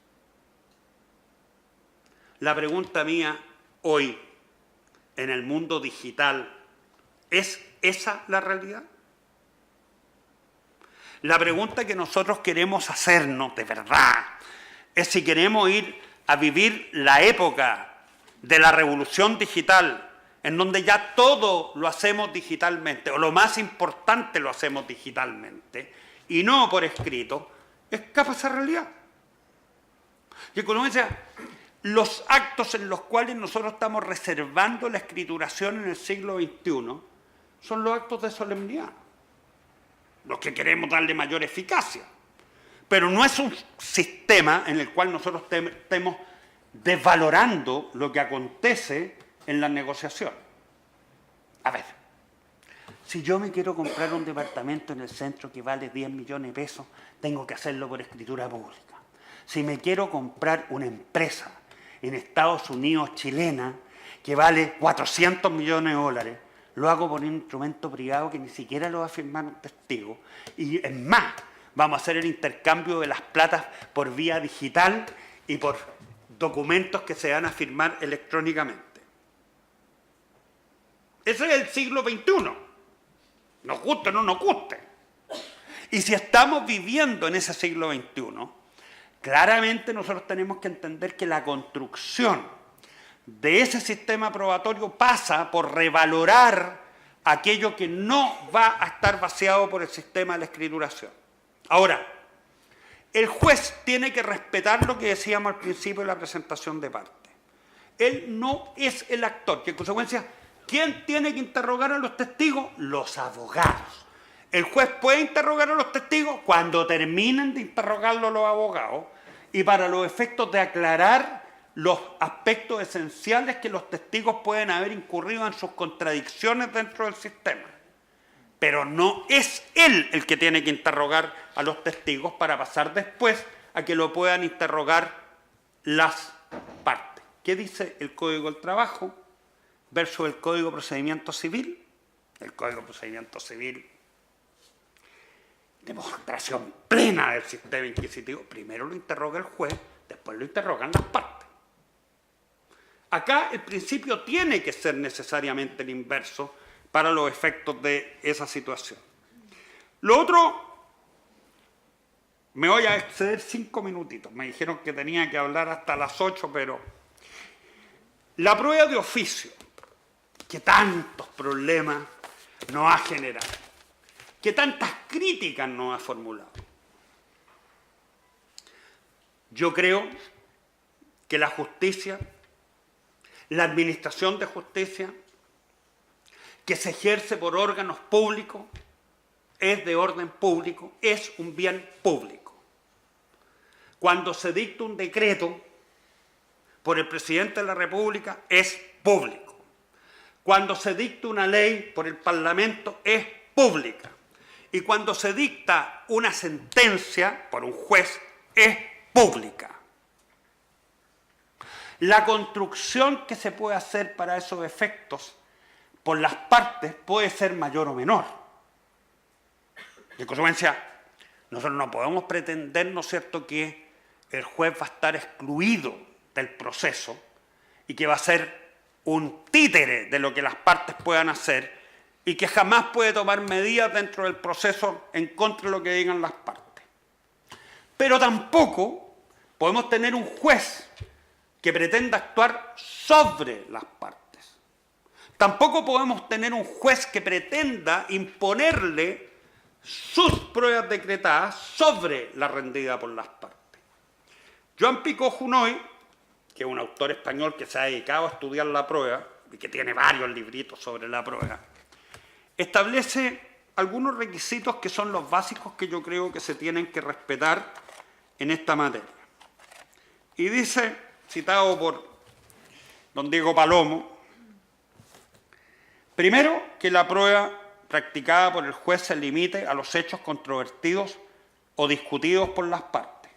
La pregunta mía hoy, en el mundo digital, ¿es esa la realidad? La pregunta que nosotros queremos hacernos de verdad es si queremos ir a vivir la época de la revolución digital, en donde ya todo lo hacemos digitalmente, o lo más importante lo hacemos digitalmente, y no por escrito, escapa esa realidad. Y en consecuencia, los actos en los cuales nosotros estamos reservando la escrituración en el siglo XXI son los actos de solemnidad, los que queremos darle mayor eficacia. Pero no es un sistema en el cual nosotros estemos desvalorando lo que acontece en las negociaciones. A ver, si yo me quiero comprar un departamento en el centro que vale 10 millones de pesos, tengo que hacerlo por escritura pública. Si me quiero comprar una empresa en Estados Unidos chilena que vale 400 millones de dólares, lo hago por un instrumento privado que ni siquiera lo va a firmar un testigo. Y es más, vamos a hacer el intercambio de las platas por vía digital y por documentos que se van a firmar electrónicamente. Ese es el siglo XXI. Nos guste o no nos guste. Y si estamos viviendo en ese siglo XXI, claramente nosotros tenemos que entender que la construcción de ese sistema probatorio pasa por revalorar aquello que no va a estar vaciado por el sistema de la escrituración. Ahora, el juez tiene que respetar lo que decíamos al principio de la presentación de parte. Él no es el actor, que en consecuencia, ¿quién tiene que interrogar a los testigos? Los abogados. El juez puede interrogar a los testigos cuando terminen de interrogarlo los abogados y para los efectos de aclarar los aspectos esenciales que los testigos pueden haber incurrido en sus contradicciones dentro del sistema. Pero no es él el que tiene que interrogar a los testigos para pasar después a que lo puedan interrogar las partes. ¿Qué dice el Código del Trabajo versus el Código de Procedimiento Civil? El Código de Procedimiento Civil, demostración plena del sistema inquisitivo. Primero lo interroga el juez, después lo interrogan las partes. Acá el principio tiene que ser necesariamente el inverso para los efectos de esa situación. Lo otro, me voy a exceder 5 minutitos. Me dijeron que tenía que hablar hasta las 8, pero la prueba de oficio, que tantos problemas nos ha generado, que tantas críticas nos ha formulado. Yo creo que la justicia, la administración de justicia, que se ejerce por órganos públicos, es de orden público, es un bien público. Cuando se dicta un decreto por el presidente de la República, es público. Cuando se dicta una ley por el Parlamento, es pública. Y cuando se dicta una sentencia por un juez, es pública. La construcción que se puede hacer para esos efectos por las partes puede ser mayor o menor. En consecuencia, nosotros no podemos pretender, ¿no es cierto?, que el juez va a estar excluido del proceso y que va a ser un títere de lo que las partes puedan hacer y que jamás puede tomar medidas dentro del proceso en contra de lo que digan las partes. Pero tampoco podemos tener un juez que pretenda actuar sobre las partes. Tampoco podemos tener un juez que pretenda imponerle sus pruebas decretadas sobre la rendida por las partes. Joan Picó Junoy, que es un autor español que se ha dedicado a estudiar la prueba y que tiene varios libritos sobre la prueba, establece algunos requisitos que son los básicos que yo creo que se tienen que respetar en esta materia. Y dice, citado por don Diego Palomo, primero, que la prueba practicada por el juez se limite a los hechos controvertidos o discutidos por las partes.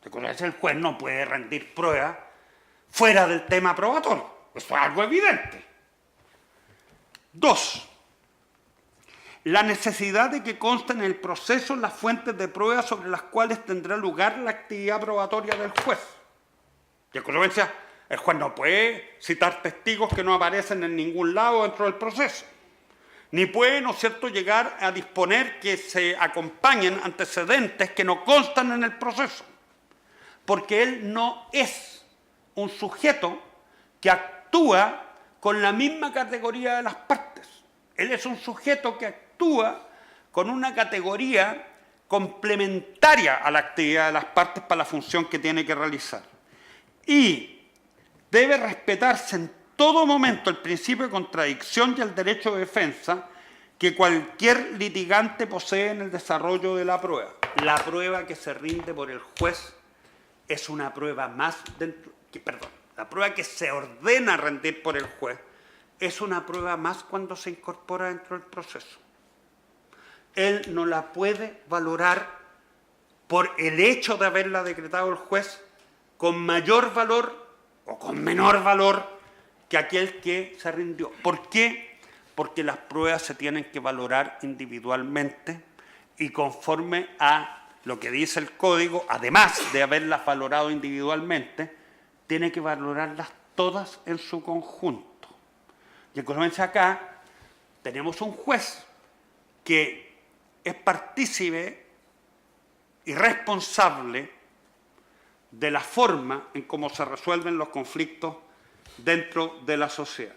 De consecuencia, el juez no puede rendir pruebas fuera del tema probatorio. Eso es algo evidente. 2. La necesidad de que consten en el proceso las fuentes de pruebas sobre las cuales tendrá lugar la actividad probatoria del juez. Y en consecuencia, el juez no puede citar testigos que no aparecen en ningún lado dentro del proceso. Ni puede, ¿no es cierto?, llegar a disponer que se acompañen antecedentes que no constan en el proceso. Porque él no es un sujeto que actúa con la misma categoría de las partes. Él es un sujeto que actúa con una categoría complementaria a la actividad de las partes para la función que tiene que realizar. Y debe respetarse en todo momento el principio de contradicción y el derecho de defensa que cualquier litigante posee en el desarrollo de la prueba. La prueba que se rinde por el juez es una prueba más la prueba que se ordena rendir por el juez es una prueba más cuando se incorpora dentro del proceso. Él no la puede valorar por el hecho de haberla decretado el juez con mayor valor o con menor valor que aquel que se rindió. ¿Por qué? Porque las pruebas se tienen que valorar individualmente y conforme a lo que dice el Código, además de haberlas valorado individualmente, tiene que valorarlas todas en su conjunto. Y en consecuencia acá tenemos un juez que es partícipe y responsable de la forma en cómo se resuelven los conflictos dentro de la sociedad.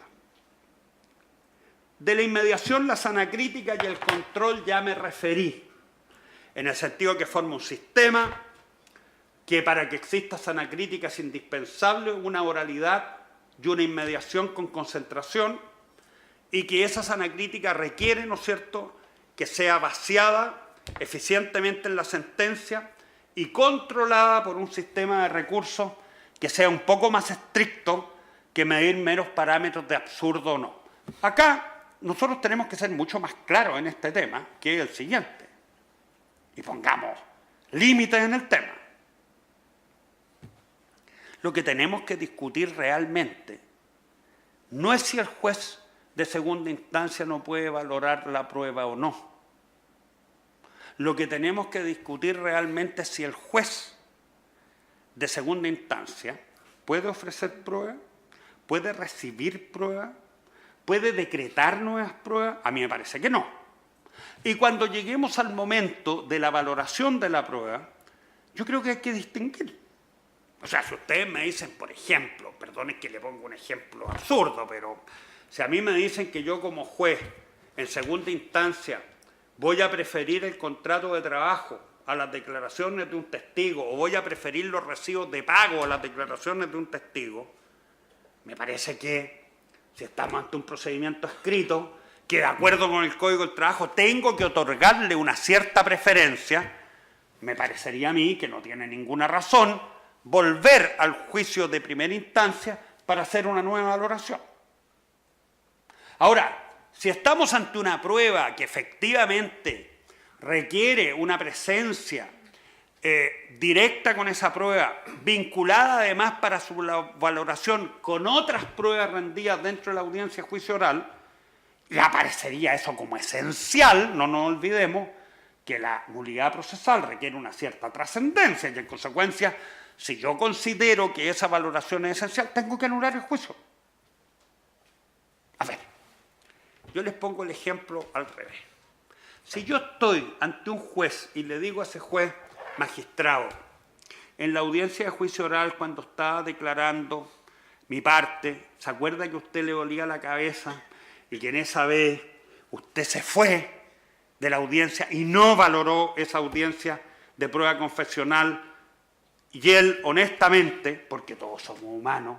De la inmediación, la sana crítica y el control ya me referí, en el sentido que forma un sistema que para que exista sana crítica es indispensable una oralidad y una inmediación con concentración, y que esa sana crítica requiere, ¿no es cierto?, que sea vaciada eficientemente en la sentencia y controlada por un sistema de recursos que sea un poco más estricto que medir meros parámetros de absurdo o no. Acá nosotros tenemos que ser mucho más claros en este tema, que es el siguiente, y pongamos límites en el tema. Lo que tenemos que discutir realmente no es si el juez de segunda instancia no puede valorar la prueba o no. Lo que tenemos que discutir realmente es si el juez de segunda instancia puede ofrecer pruebas, puede recibir pruebas, puede decretar nuevas pruebas. A mí me parece que no. Y cuando lleguemos al momento de la valoración de la prueba, yo creo que hay que distinguir. O sea, si ustedes me dicen, por ejemplo, perdonen que le pongo un ejemplo absurdo, pero si a mí me dicen que yo como juez en segunda instancia voy a preferir el contrato de trabajo a las declaraciones de un testigo o voy a preferir los recibos de pago a las declaraciones de un testigo, me parece que si estamos ante un procedimiento escrito que de acuerdo con el Código del Trabajo tengo que otorgarle una cierta preferencia, me parecería a mí que no tiene ninguna razón volver al juicio de primera instancia para hacer una nueva valoración. Ahora, si estamos ante una prueba que efectivamente requiere una presencia directa con esa prueba, vinculada además para su valoración con otras pruebas rendidas dentro de la audiencia de juicio oral, le aparecería eso como esencial. No nos olvidemos que la nulidad procesal requiere una cierta trascendencia y en consecuencia, si yo considero que esa valoración es esencial, tengo que anular el juicio. A ver, yo les pongo el ejemplo al revés. Si yo estoy ante un juez y le digo a ese juez, magistrado, en la audiencia de juicio oral cuando estaba declarando mi parte, ¿se acuerda que a usted le dolía la cabeza y que en esa vez usted se fue de la audiencia y no valoró esa audiencia de prueba confesional? Y él, honestamente, porque todos somos humanos,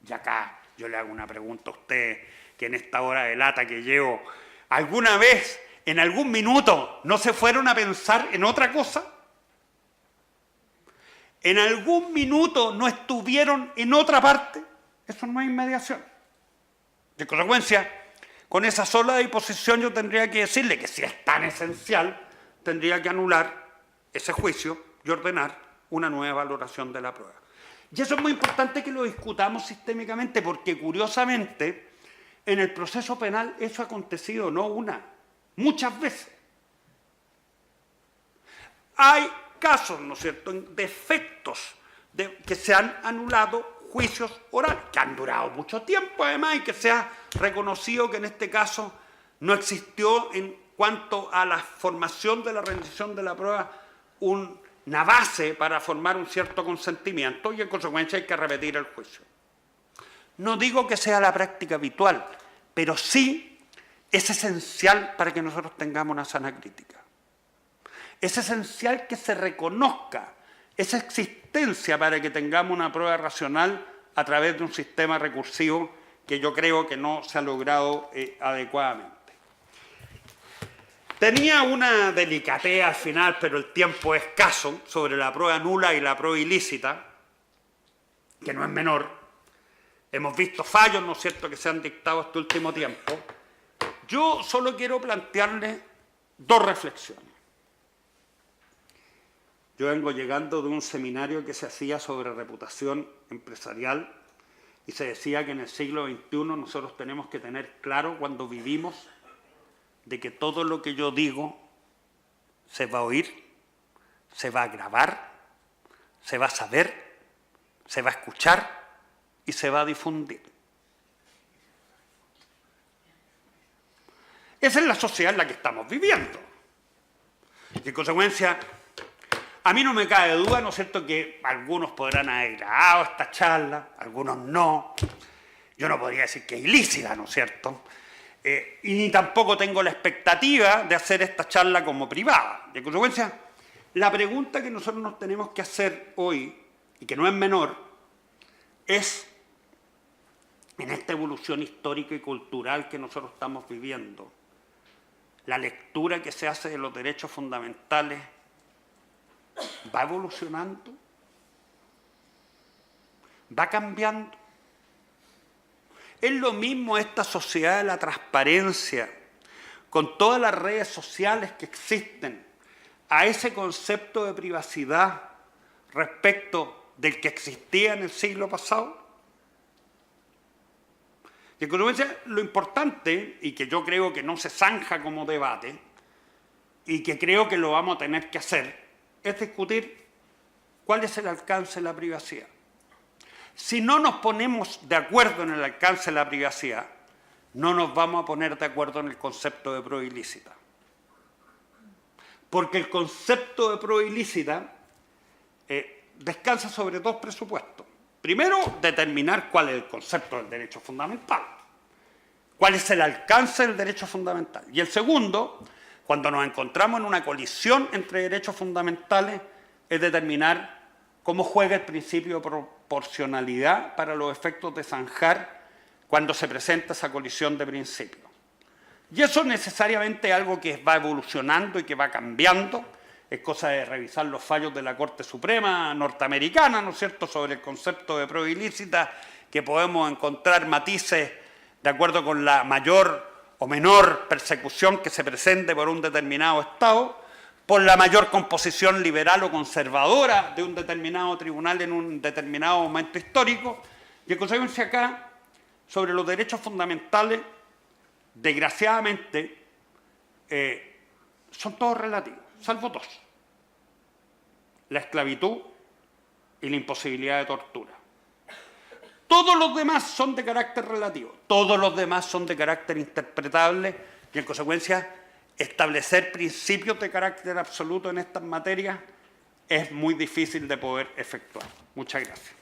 y acá yo le hago una pregunta a usted, que en esta hora de lata que llevo, ¿alguna vez, en algún minuto, no se fueron a pensar en otra cosa? ¿En algún minuto no estuvieron en otra parte? Eso no es inmediación. De consecuencia, Con esa sola disposición yo tendría que decirle que si es tan esencial, tendría que anular ese juicio y ordenar una nueva valoración de la prueba. Y eso es muy importante que lo discutamos sistémicamente, porque curiosamente en el proceso penal eso ha acontecido no una, muchas veces. Hay casos, ¿no es cierto?, de efectos que se han anulado juicios orales, que han durado mucho tiempo además y que se ha reconocido que en este caso no existió en cuanto a la formación de la rendición de la prueba una base para formar un cierto consentimiento y en consecuencia hay que repetir el juicio. No digo que sea la práctica habitual, pero sí es esencial para que nosotros tengamos una sana crítica. Es esencial que se reconozca esa existencia para que tengamos una prueba racional a través de un sistema recursivo que yo creo que no se ha logrado adecuadamente. Tenía una delicatez al final, pero el tiempo es escaso, sobre la prueba nula y la prueba ilícita, que no es menor. Hemos visto fallos, ¿no es cierto?, que se han dictado este último tiempo. Yo solo quiero plantearle dos reflexiones. Yo vengo llegando de un seminario que se hacía sobre reputación empresarial y se decía que en el siglo XXI nosotros tenemos que tener claro cuando vivimos de que todo lo que yo digo se va a oír, se va a grabar, se va a saber, se va a escuchar y se va a difundir. Esa es la sociedad en la que estamos viviendo. Y en consecuencia, a mí no me cabe duda, ¿no es cierto?, que algunos podrán haber grabado esta charla, algunos no. Yo no podría decir que es ilícita, ¿no es cierto? Y ni tampoco tengo la expectativa de hacer esta charla como privada. Y en consecuencia, la pregunta que nosotros nos tenemos que hacer hoy, y que no es menor, es, en esta evolución histórica y cultural que nosotros estamos viviendo, la lectura que se hace de los derechos fundamentales va evolucionando, va cambiando. Es lo mismo esta sociedad de la transparencia, con todas las redes sociales que existen, a ese concepto de privacidad respecto del que existía en el siglo pasado. Y en consecuencia, lo importante, y que yo creo que no se zanja como debate, y que creo que lo vamos a tener que hacer, es discutir cuál es el alcance de la privacidad. Si no nos ponemos de acuerdo en el alcance de la privacidad, no nos vamos a poner de acuerdo en el concepto de prueba ilícita. Porque el concepto de prueba ilícita descansa sobre dos presupuestos. Primero, determinar cuál es el concepto del derecho fundamental. Cuál es el alcance del derecho fundamental. Y el segundo, cuando nos encontramos en una colisión entre derechos fundamentales, es determinar cómo juega el principio de proporcionalidad para los efectos de zanjar cuando se presenta esa colisión de principios. Y eso necesariamente es algo que va evolucionando y que va cambiando. Es cosa de revisar los fallos de la Corte Suprema norteamericana, ¿no es cierto?, sobre el concepto de prueba ilícita, que podemos encontrar matices de acuerdo con la mayor o menor persecución que se presente por un determinado Estado, por la mayor composición liberal o conservadora de un determinado tribunal en un determinado momento histórico. Y en consecuencia acá, sobre los derechos fundamentales, desgraciadamente, son todos relativos, salvo dos: la esclavitud y la imposibilidad de tortura. Todos los demás son de carácter relativo, todos los demás son de carácter interpretable y en consecuencia establecer principios de carácter absoluto en estas materias es muy difícil de poder efectuar. Muchas gracias.